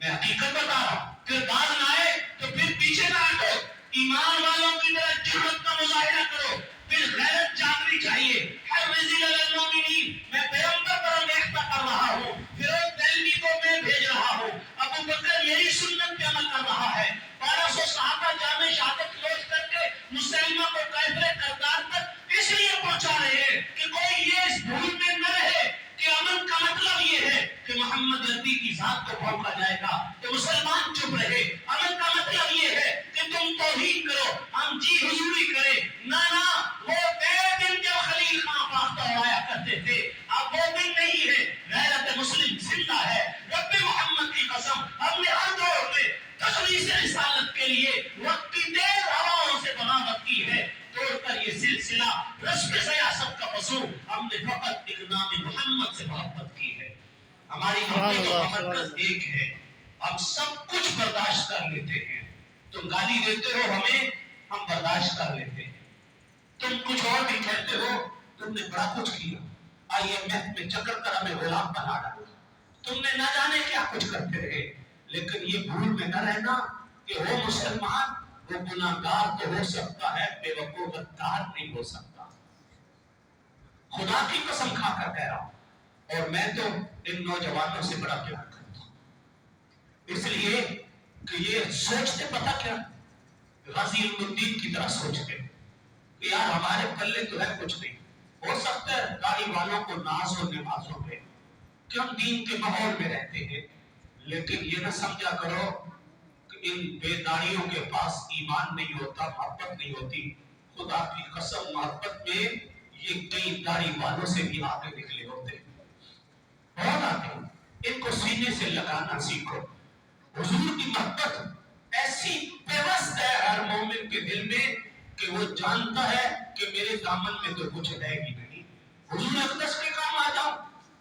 میں حقیقت بتا رہا ہوں, پھر باز نہ آئے تو پھر پیچھے نہ ہٹو, ایمان والوں کی طرح جرأت کا مظاہرہ کرو, پھر غیرت جاگنی چاہیے. ہر رضی المومنین میں پیغمبر پر انگیختہ کر رہا ہوں, فیروز دہلوی کو میں بھیج رہا ہوں, ابو بکر میری سنت پہ عمل کر رہا ہے, 1200 صحابہ جامع شہادت نوش کر کے مسلمہ کو کافر کردار تک اس لیے پہنچا رہے ہیں کہ کوئی یہ اس بھول میں نہ رہے کہ امن کا مطلب یہ ہے کہ محمد عربی کی ذات کو بھونکا جائے گا تو مسلمان چپ رہے. امن کا مطلب یہ ہے کہ تم توحید کرو, ہم جی حضوری کریں. نہ وہ دن جب خلیل خان فاختہ اڑایا کرتے تھے, اب وہ دن نہیں ہے. غیرت مسلم زندہ ہے. رب محمد کی قسم ہم نے ہر دور میں تخلیص رسالت کے لیے وقت کی تیز ہواؤں سے بغاوت کی ہے. توڑ کر یہ سلسلہ رسم سیاست کا پسو ہم نے فقط ایک نام محمد سے محبت کی ہے. ہماری محبت کا مرکز ایک ہے, ہم سب کچھ برداشت کر لیتے ہیں. تم گالی دیتے ہو ہمیں, ہم برداشت کر لیتے ہیں. تم کچھ اور بھی کہتے ہو, تم نے بڑا کچھ کیا, IMF میں چکر کر ہمیں غلام بنا ڈالا, تم نے نہ جانے کیا کچھ کرتے رہے. لیکن یہ بھول میں نہ رہنا کہ وہ مسلمان وہ گناہگار تو ہو سکتا ہے, بے وقوف غدار نہیں ہو سکتا. خدا کی قسم کھا کر کہہ رہا ہوں, اور میں تو ان نوجوانوں سے بڑا پیار کرتا ہوں, اس لیے کہ یہ سوچتے پتہ کیا غازی الدین کی طرح سوچتے کہ یار ہمارے پلے تو ہے کچھ نہیں. ہو سکتا ہے داڑھی والوں کو ناز و نمازوں میں کہ ہم دین کے ماحول میں رہتے ہیں, لیکن یہ نہ سمجھا کرو کہ ان بے داڑھیوں کے پاس ایمان نہیں ہوتا, محبت نہیں ہوتی. خدا کی قسم محبت میں یہ کئی داڑھی والوں سے بھی آگے نکلے ہوتے, بہت آتے ہیں. ان کو سینے سے لگانا سیکھو. حضور کی محبت ایسی پیوست ہے ہر مومن کے دل میں کہ وہ جانتا ہے کہ میرے دامن میں تو کچھ ہے ہی نہیں. حضور اقدس کے کام آ جاؤ,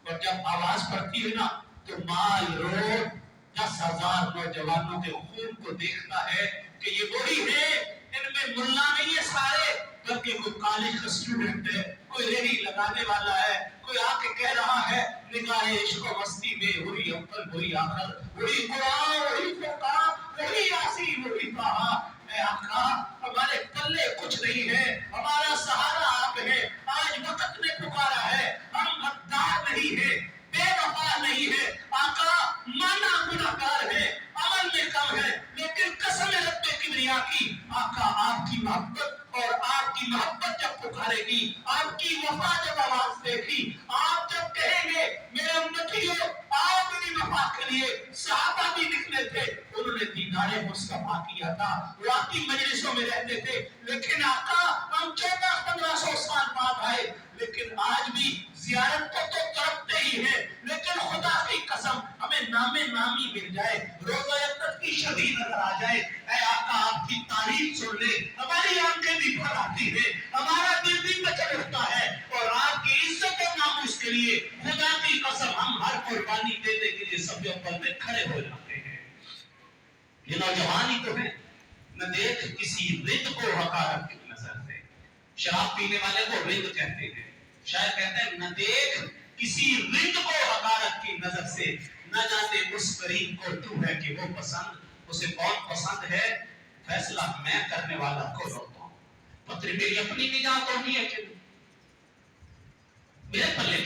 اور جب آواز پڑتی ہے نا تو مال روڈ 10,000 نوجوانوں کے خون کو دیکھتا ہے کہ یہ وہی ہے. ان میں ملا نہیں ہے سارے, بلکہ کوئی کالج کا اسٹوڈنٹ ہے, کوئی ریڑھی لگانے والا ہے, کوئی آ کے کہہ رہا ہے نگاہ عشق و مستی میں وہی اول وہی آخر, وہی قرآن وہی فرقان وہی یاسین وہی طٰہٰ. اے آقا ہمارے پلے کچھ نہیں ہے, ہمارا سہارا آپ ہے. آج وقت نے پکارا ہے, ہم غدار نہیں ہے, بے وفا نہیں ہے. آقا مانا گناہگار ہے, عمل میں کم ہے, لیکن قسم رب کبریا کی آقا آپ کی محبت اور آپ کی محبت جب پکارے گی, آپ کی وفا جب آواز دے گی, آپ جب کہیں گے میرے امتیوں آؤ میری وفا کے لیے. صحابہ بھی نکلے تھے, انہوں نے دیدار مصطفیٰ کیا تھا، وہ آپ کی مجلسوں میں رہتے تھے، لیکن آقا ہم 1400-1500 سال بعد آئے، لیکن آج بھی زیارت کو تو کرتے ہی ہیں، لیکن خدا کی قسم ہمیں نام نامی مل جائے، روزہ یقت کی شبی نظر آ جائے، اے آقا آپ کی تعریف سن لے، ہماری آنکھیں بھی بھر آتی ہیں، ہمارا دل بھی مچل اٹھتا ہے، اور آپ کی عزت و ناموس کے لیے خدا کی قسم ہم ہر قربانی دینے کے لیے سب اوپر میں کھڑے ہو جاتے ہیں۔ یہ نوجوان ہی تو ہیں، نہ دیکھ کسی رند کو حقارت کی نظر سے، شراب پینے والے کو رند کہتے ہیں، شاید کہتے ہیں نہ دیکھ کسی رند کو حقارت کی نظر سے، نہ جانے اس قریب کو تو ہے کہ وہ پسند، اسے کون پسند ہے، فیصلہ میں کرنے والا کو ہوتا ہوں۔ پتری میری اپنی نجات ہونی ہے کہ میرے پلے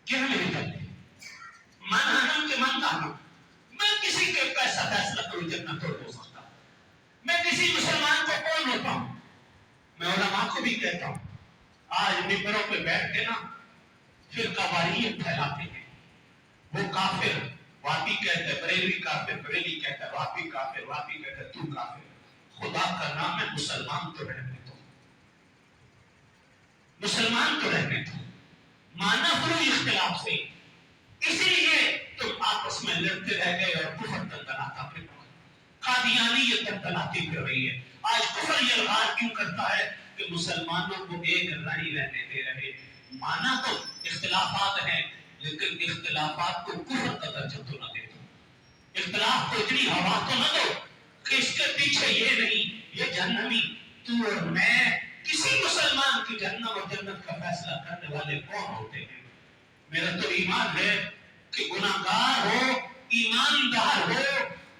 کیا میرے پلے من ہنم کے من دانم، میں کسی کے پیسہ فیصلہ کروں جب نہ توڑ ہو سکتا، میں کسی مسلمان کو کون ہوتا ہوں۔ میں علماء کو بھی کہتا ہوں، آج ممبروں پہ بیٹھ کے نا فرقہ واریت پھیلاتے ہیں، وہ کافر واپی کہتے ہیں، بریلوی کافر بریلی کہتا ہے، واپی کافر واپی کہتا ہے، تو کافر۔ خدا کا نام ہے مسلمان تو رہنے دو، مسلمان تو رہنے دو، مانا ہوئی اختلاف سے، اسی لیے تم آپس میں لڑتے رہ گئے اور کفر تنتناتا پھر قادیانیت تنتناتی پھر رہی ہے۔ آج کفر یلغار کیوں کرتا ہے کہ مسلمانوں کو ایک نہیں رہنے دے رہے۔ مانا تو اختلافات ہیں، لیکن اختلافات کو کفر کا درجہ تو نہ دے دو، اختلاف کو اتنی ہوا تو نہ دو کہ اس کے پیچھے یہ نہیں یہ جہنمی تو اور میں، کسی مسلمان کی جہنم اور جنت کا فیصلہ کرنے والے کون ہوتے ہیں؟ میرا تو ایمان ہے کہ گناہگار ہو، ایماندار ہو،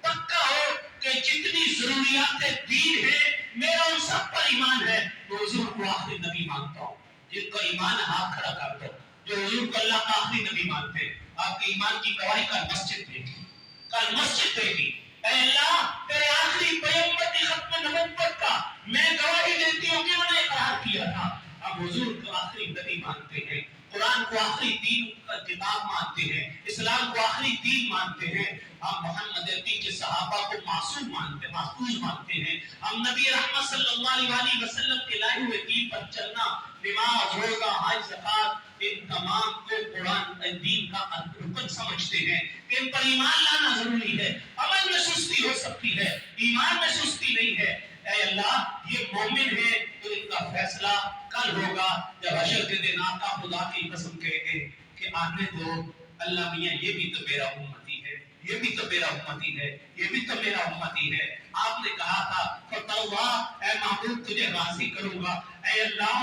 پکا ہو کہ جتنی ضروریات دین ہیں میرا ان سب پر ایمان ہے، تو حضور کو آخری نبی مانتا ہوں۔ جن کا ایمان ہاتھ کھڑا کر دو جو حضور کو اللہ کا آخری نبی مانتے ہیں۔ آپ کے ایمان کی گواہی کل مسجد دے گی، کل مسجد دے گی۔ اے اللہ تیرے آخری پیغمبر کی ختم نبوت کا میں گواہی دیتی ہوں کہ انہوں نے اقرار کیا تھا۔ اب حضور کو آخری نبی مانتے ہیں، قرآن کو آخری دین کا کتاب مانتے ہیں، اسلام کو آخری دین مانتے ہیں، ہم محمد عربی کے صحابہ کو معصوم مانتے ہیں، محفوظ مانتے ہیں، ہم نبی رحمت صلی اللہ علیہ وسلم کے لائے ہوئے دین پر چلنا، نماز روزہ حج زکات ان تمام کو قرآن دین کا رکن سمجھتے ہیں، ان پر ایمان لانا ضروری ہے۔ عمل میں سستی ہو سکتی ہے، ایمان میں سستی نہیں ہے۔ اے اللہ یہ مومن ہے تو ان کا فیصلہ کل ہوگا جب حشر کے دن آقا خدا کی قسم کہے گے کہ آنے دو اللہ میاں یہ بھی تو میرا امتی ہے، یہ بھی تو میرا امتی ہے، یہ بھی تو میرا امتی ہے۔ آپ نے کہا تھا فتوا اے محبوب تجھے راضی کروں گا۔ اے اللہ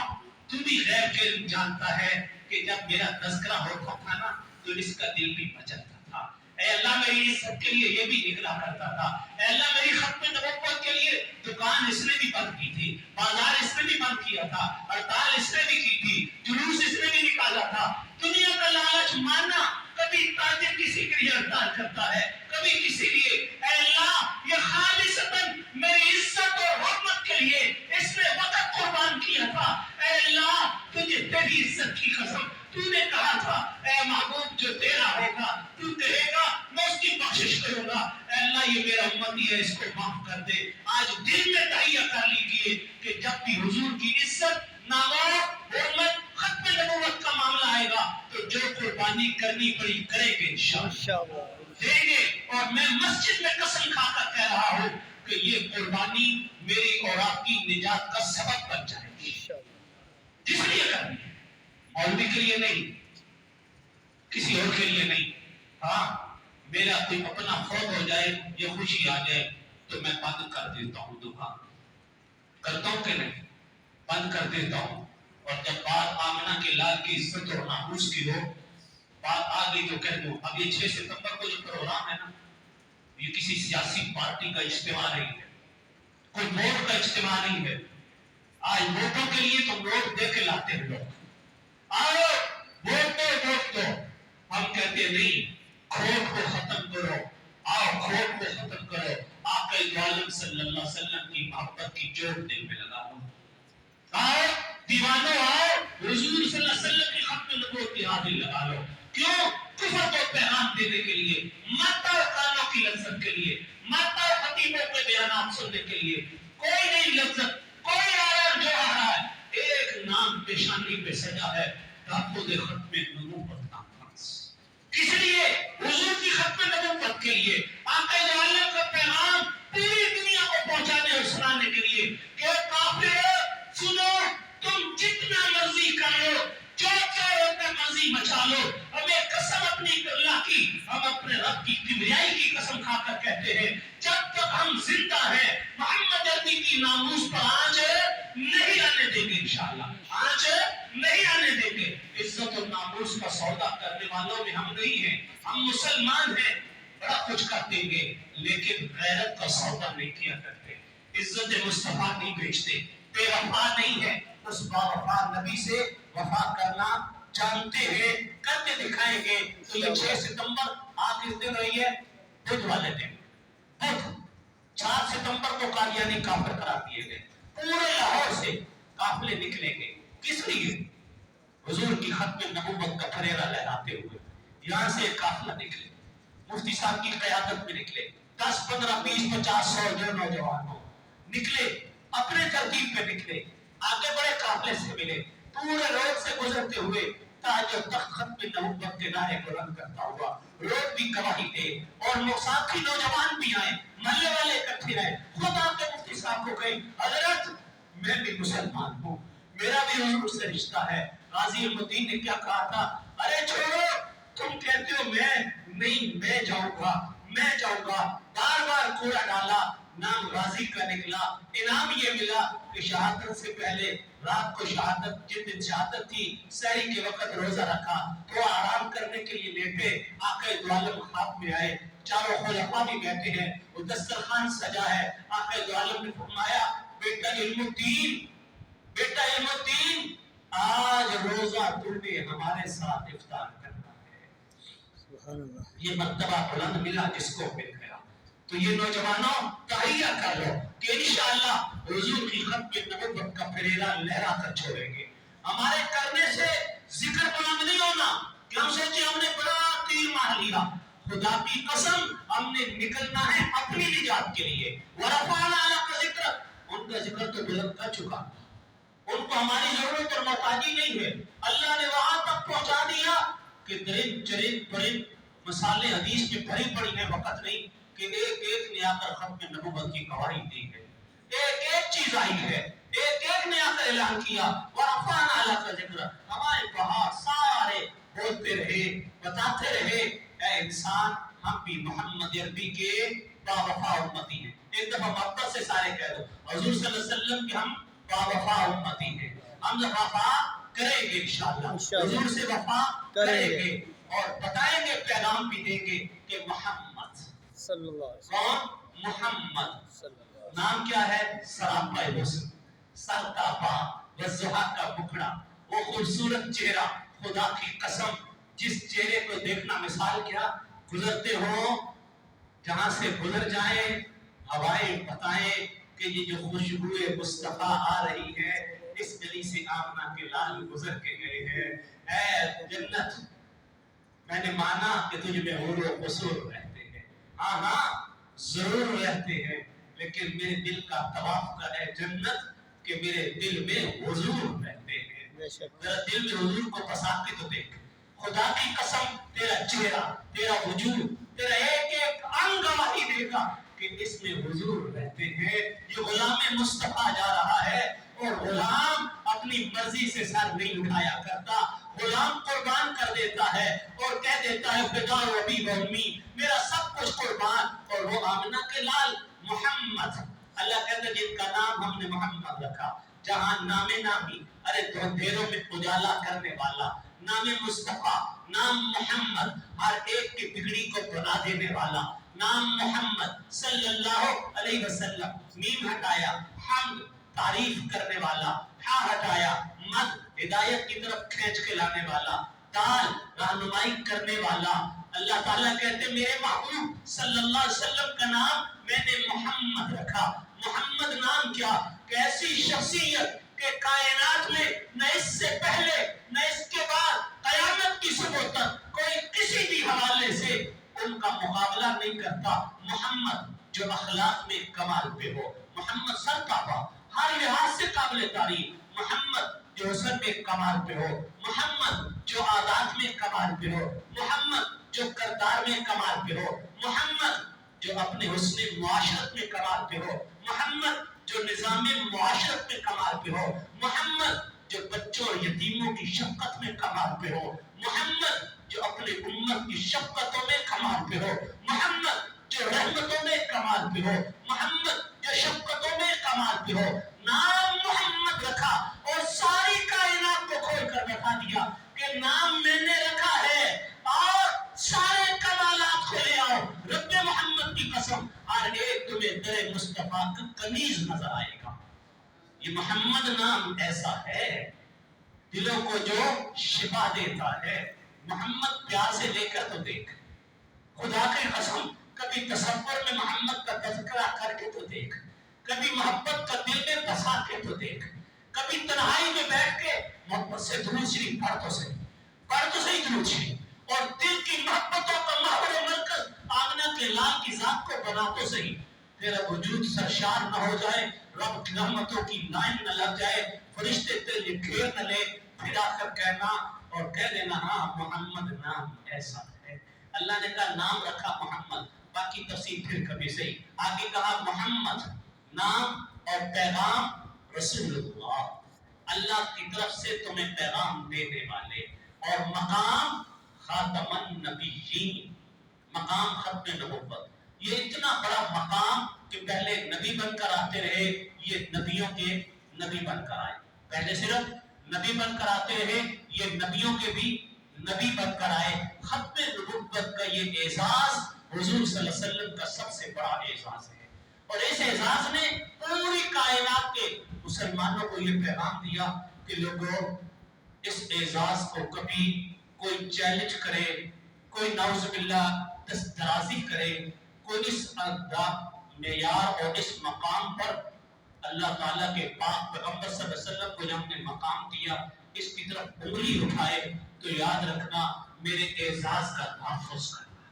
تو بھی غیب کے علم جانتا ہے کہ جب میرا تذکرہ ہوتا تھا نا تو اس کا دل بھی مچلتا تھا۔ اے اللہ میری عزت کے لیے یہ بھی نکلا کرتا تھا۔ اے اللہ میری ختم نبوت کے لیے دکان اس نے بھی بند کی تھی، بازار اس نے بھی بند کیا تھا، ہڑتال اس نے بھی کی تھی، جلوس اس نے بھی نکالا تھا۔ دنیا کا لالچ ماننا، کبھی تاجر کسی کے لیے ہڑتال کرتا ہے، کبھی کسی لیے۔ اے اللہ یہ خالصتاً میری عزت اور حرمت کے لیے اس نے وقت قربان کیا تھا۔ اے اللہ تجھے تیری عزت کی قسم تو نے کہا تھا اے محبوب جو تیرا ہوگا تو کہے گا میں اس کی بخشش کروں گا۔ اے اللہ یہ میرا امتی ہے اس کو معاف کر دے۔ آج دل میں تہیہ کر لیجئے کہ جب بھی حضور کی عزت ناموس حرمت ختم نبوت کا معاملہ آئے گا تو جو قربانی کرنی پڑی کریں گے انشاءاللہ دیں گے، اور میں مسجد میں قسم کھا کر کہہ رہا ہوں کہ یہ قربانی میری اور آپ کی نجات کا سبب بن جائے گی، جس لیے کرنی ہے، مولوی کے لیے نہیں، کسی اور کے لیے نہیں۔ ہاں میرا کوئی اپنا فوت ہو جائے یا خوشی آ جائے تو میں بند کر دیتا ہوں دکان، کرتا ہوں کہ نہیں، بند کر دیتا ہوں۔ اور جب بات آمنہ کے لال کی عزت اور ناموس کی ہو، بات آ گئی تو کہہ دوں اب یہ 6 ستمبر کو جو پروگرام ہے نا یہ کسی سیاسی پارٹی کا اجتماع نہیں ہے، کوئی ووٹ کا اجتماع نہیں ہے۔ آج ووٹوں کے لیے تو ووٹ دے کے لاتے ہیں لوگ، آؤ ووٹ دو ووٹ دو، ہم کہتے نہیں کھوٹ کو ختم کرو، آؤ کھوٹ کو ختم کرو، آقا عالم صلی اللہ علیہ وسلم کی محبت کی چوٹ دل میں لگا دو، آؤ دیوانوں آؤ حضور صلی اللہ علیہ وسلم کی ختم نبوت کی حاضری لگا لو۔ کیوں؟ کفر کو پیغام دینے کے لیے، مت اور کانوں کی لذت کے لیے، مرتا ہے خطیبوں کے بیانات سننے کے لیے، کوئی نہیں لذت، کوئی آرام جو آ رہا ہے، ایک نام پیشانی پہ سجا ہے، تحفظ ختم نبوت کا فرض۔ کس لیے؟ حضور کی ختم نبوت کے لیے، آقا عالم کا پیغام پوری دنیا کو پہنچانے اور سنانے کے لیے کہ کافرو سنو، تم جتنا مرضی کر لو، جو چاہے اتنا مرضی مچا لو، ہمیں قسم اپنی اللہ کی، ہم اپنے رب کی کبریائی کی قسم کھا کر کہتے ہیں جب تک ہم زندہ ہیں محمد عربی کی ناموس پر آنچ نہیں آنے دیں گے، انشاءاللہ آنچ نہیں آنے دیں گے۔ عزت و ناموس کا سودا کرنے والوں میں ہم نہیں ہیں، ہم مسلمان ہیں، بڑا کچھ کر دیں گے لیکن غیرت کا سودا نہیں کیا کرتے، عزت مصطفیٰ نہیں بیچتے، بے وفا نہیں ہے، اس باوفا نبی سے وفا کرنا جانتے ہیں، کرتے دکھائیں گے۔ تو یہ 6 ستمبر آخر دن رہی ہے بدھ والے دن، بدھ 4 ستمبر کو قادیانی کافر قرار دیے گئے، پورے لاہور سے قافلے نکلیں گے، کس لیے؟ حضور کی ختم نبوت کا پھریرا لہراتے ہوئے یہاں سے ایک قافلہ نکلے، مفتی صاحب کی قیادت میں نکلے، 10 15 20 50 100 جو نوجوان ہو نکلے، اپنے ترتیب پہ نکلے، آگے بڑے قافلے سے ملے، پورے روڈ سے گزرتے ہوئے تاج و تخت ختم نبوت کے نعرے بلند کرتا ہوا، روڈ بھی گواہی دے، اور ساتھی نوجوان بھی آئے، محلے والے اکٹھے رہے، خود آ کے مفتی صاحب کو کہیں حضرت میں بھی مسلمان ہوں، میرا بھی حضور سے رشتہ ہے۔ غازی المدین نے کیا کہا تھا؟ ارے چھوڑو، تم کہتے ہو میں جاؤں گا، میں جاؤں گا، بار بار کوڑا ڈالا، نام غازی کا نکلا، انعام یہ ملا کہ شہادت سے پہلے رات کو شہادت، جس دن شہادت تھی سحری کے وقت روزہ رکھا، تو آرام کرنے کے لیے لیٹے، آقا دو عالم خواب میں آئے، چاروں خلفاء بھی بیٹھے ہیں، وہ دسترخوان سجا ہے، آقا دو عالم نے فرمایا بیٹا علم الدین، بیٹا علم الدین، آج روزہ تم نے ہمارے ساتھ افطار کرنا ہے۔ سبحان اللہ۔ یہ مرتبہ بلند ملا جس کو مل گیا۔ تو یہ نوجوانوں تہیہ کر لو کہ انشاءاللہ حضور کی ختم نبوت کا پھریرا لہرا کر چھوڑیں گے۔ ہمارے کرنے سے ذکر بلند نہیں ہونا کہ ہم سوچے ہم نے بڑا تیر مار لیا، خدا کی قسم ہم نے نکلنا ہے اپنی نجات کے لیے۔ ورفعنا لک ذکرک، ان کا ذکر تو بلند کر چکا، ان کو ہماری ضرورت اور محتاجی نہیں ہے، اللہ نے وہاں تک پہنچا دیا کہ درند چرند پرند مسالے حدیث میں بھری پڑی ہیں، وقت نہیں کہ ایک ایک نے آ کر ختم نبوت کی گواہی دی ہے، ایک ایک چیز آئی ہے، ایک ایک نے آ کر اعلان کیا ورفعنا لک ذکرک، ہمارے بہار سارے بولتے رہے، بتاتے رہے اے انسان ہم بھی محمد عربی کے باوفا امتی ہیں۔ ایک دفعہ محبت سے سارے کہہ دو حضور صلی اللہ علیہ وسلم کے ہم باوفا امتی ہیں، ہم وفا کریں گے انشاءاللہ، حضور سے وفا کریں گے اور بتائیں گے، پیغام بھی دیں گے کہ محمد صلی اللہ علیہ وسلم، کون؟ محمد صلی اللہ علیہ نام کیا ہے؟ سراپا حسن، سر کا باپ، وضحا کا بکڑا، وہ خوبصورت چہرہ، خدا کی قسم جس چہرے کو دیکھنا مثال کیا، گزرتے ہو جہاں سے گزر جائیں ہوائیں بتائیں کہ یہ جو خوشبوئے مصطفیٰ آ رہی ہے اس گلی سے آمنہ کے لال گزر کے گئے ہیں، اے جنت میں نے مانا کہ تجھ میں حور و قصور رہتے ہیں، ہاں ہاں ضرور رہتے ہیں، لیکن میرے دل کا طواف کا ہے جنت کہ میرے دل میں حضور رہتے ہیں۔ وسلم۔ ذرا دل میں حضور کو بسا کے تو دیکھ، خدا کی قسم تیرا چہرہ، تیرا وجود، تیرا ایک ایک انگ گواہی دے گا کہ اس میں حضور رہتے ہیں۔ یہ غلام مصطفیٰ جا رہا ہے اور غلام اپنی مرضی سے سر نہیں اٹھایا کرتا، غلام قربان کر دیتا ہے اور کہہ دیتا ہے فدا ابی و امی، میرا سب کچھ قربان، اور وہ آمنہ کے لال محمد، اللہ کہتا ہے جن کا نام ہم نے محمد رکھا، جہاں نام نامی، ارے اندھیروں میں اجالا کرنے والا، نام مصطفیٰ، نام محمد، ہر ایک کی بگڑی کو بنا دینے والا، نام محمد صلی اللہ علیہ وسلم، میم ہٹایا حمد تعریف کرنے والا، ہا ہٹایا مد ہدایت کی طرف کھینچ کے لانے والا، دال رہنمائی کرنے والا۔ اللہ تعالیٰ کہتے میرے محبوب صلی اللہ علیہ وسلم کا نام میں نے محمد رکھا۔ محمد نام کیا؟ کیسی شخصیت کہ کائنات میں نہ اس سے پہلے نہ اس کے بعد قیامت کی صبح تک کوئی کسی بھی حوالے سے ان کا مقابلہ نہیں کرتا محمد جو اخلاق میں کمال پہ ہو، محمد سرتابہ ہر لحاظ سے قابل تعریف، محمد جو حسن میں کمال پہ ہو، محمد جو عادات میں کمال پہ ہو، محمد جو کردار میں کمال پہ ہو، محمد جو اپنے حسن معاشرت میں کمال پہ ہو، محمد جو نظام معاشرت میں کمال پہ ہو، محمد جو بچوں اور یتیموں کی شفقت میں کمال پہ ہو، محمد جو اپنے امت کی شفقتوں میں کمال پہ ہو، محمد جو رحمتوں میں کمال پہ ہو، محمد جو شفقتوں میں کمال پہ ہو، نام محمد رکھا اور ساری کائنات کو کھول کر بتا دیا کہ نام میں نے رکھا ہے اور سارے کمالات کو لے آؤ۔ رب محمد کی قسم ہر ایک تمہیں در مصطفیٰ کا کنیز نظر آئے گا۔ یہ محمد نام ایسا ہے دلوں کو جو شفا دیتا ہے۔ محمد پیار سے لے کر تو دیکھ، خدا کی قسم کبھی تصور میں محمد کا تذکرہ کر کے تو دیکھ، کبھی محبت کا دل میں بسا کے تو دیکھ، کبھی تنہائی میں بیٹھ کے محبت سے درود شریف پڑھ تو صحیح درود شریف، اور دل کی محبتوں کا محور و مرکز آمنہ کے لال کی ذات کو بنا تو صحیح، تیرا وجود سرشار نہ ہو جائے، رب کی رحمتوں کی لائن نہ لگ جائے، فرشتے تیرے گھیر نہ لے، پھر آخر کہنا اور کہہ دینا ہاں محمد نام ایسا ہے۔ اللہ نے کہا نام رکھا محمد، باقی تفصیل پھر کبھی صحیح۔ آگے کہا محمد نام اور پیغام رسول اللہ کی طرف سے تمہیں پیغام دینے والے، اور مقام خاتم النبیین، مقام ختم نبوت۔ یہ اتنا بڑا مقام کہ پہلے نبی بن کر آتے رہے، یہ نبیوں کے نبی بن کر آئے، پہلے صرف نبی بن کر آتے رہے، یہ نبیوں کے بھی نبی بن کر آئے۔ ختم نبوت کا یہ اعزاز حضور صلی اللہ علیہ وسلم کا سب سے بڑا اعزاز ہے، اور اس اعزاز نے پوری کائنات کے مسلمانوں کو یہ پیغام دیا کہ لوگوں اس اعزاز کو کبھی کوئی چیلنج کرے، کوئی نعوذ باللہ دسترازی کرے، کوئی اس معیار اور اس مقام پر اللہ تعالیٰ کے پاک پیغمبر صلی اللہ علیہ وسلم کو جب نے مقام دیا اس کی طرف انگلی اٹھائے تو یاد رکھنا میرے اعزاز کا تحفظ کرنا۔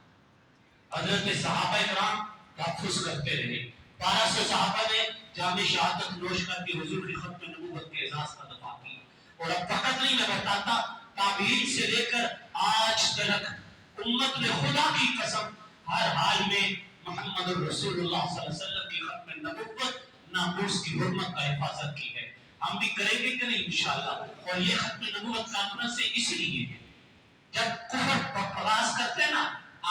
حضرت صحابہ کرام تحفظ کرتے رہے، 1200 صحابہ نے جام شہادت نوش کر کے حضور کی ختم نبوت کے اعزاز کا دفاع کی، اور اب فقط نہیں میں بتاتا، تابعین سے لے کر آج تک امت نے خدا کی قسم ہر حال میں محمد الرسول اللہ صلی اللہ علیہ وسلم کی ختم نبوت ناموس کی حرمت کا حفاظت کی ہے۔ ہم بھی کریں گے کہ نہیں انشاءاللہ، اور یہ ختم نبوت کانفرنس سے اس لیے ہے جب کفر پراز کرتے ہیں نا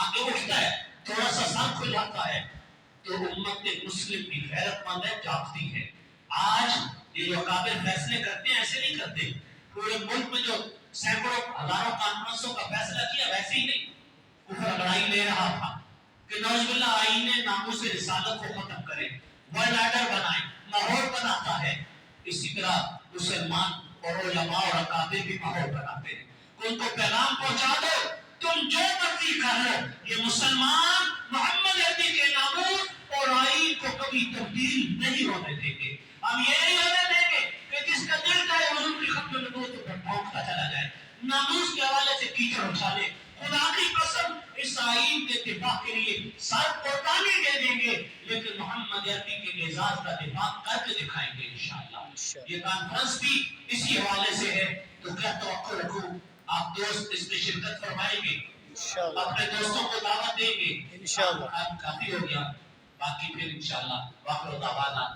آگے اٹھتا ہے، تھوڑا سا سر کھل جاتا ہے تو امت مسلم کی غیرت مند ہے، جاگتی ہے۔ آج یہ جو قابل فیصلے کرتے ہیں ایسے نہیں کرتے، پورے ملک میں جو سینکڑوں ہزاروں کانفرنسوں کا فیصلہ کیا ویسے ہی نہیں، کفر لڑائی لے رہا تھا کہ نعوذ باللہ آئین ناموس رسالت کو ختم کرے، ورلڈ آرڈر بنائے، ماحول بناتا ہے۔ اسی طرح مسلمان اور علماء اور اکابر بھی ماحول بناتے ہیں، ان کو پیغام پہنچا دو تم جو مرضی کر لو، یہ مسلمان محمد عربی کے ناموس اور آئین کو کبھی تبدیل نہیں ہونے دیں گے۔ ہم یہ نہیں ہونے دیں گے کہ جس کا دل چاہے حضور کی ختم نبوت پر پھونکتا چلا جائے، ناموس کے حوالے سے کیچڑ اٹھا لے۔ خدا کی قسم اس آئین کے دفاع کے لیے سر قربانی دے دیں گے، لیکن محمد عربی کے اعزاز کا دفاع کر کے دکھائیں گے انشاءاللہ۔ یہ کانفرنس بھی اسی حوالے سے ہے، تو کیا توقع رکھو آپ دوست اس میں شرکت فرمائیں گے، اپنے دوستوں کو دعوت دیں گے انشاءاللہ۔ کافی ہو گیا، باقی پھر انشاءاللہ واخر دعوانا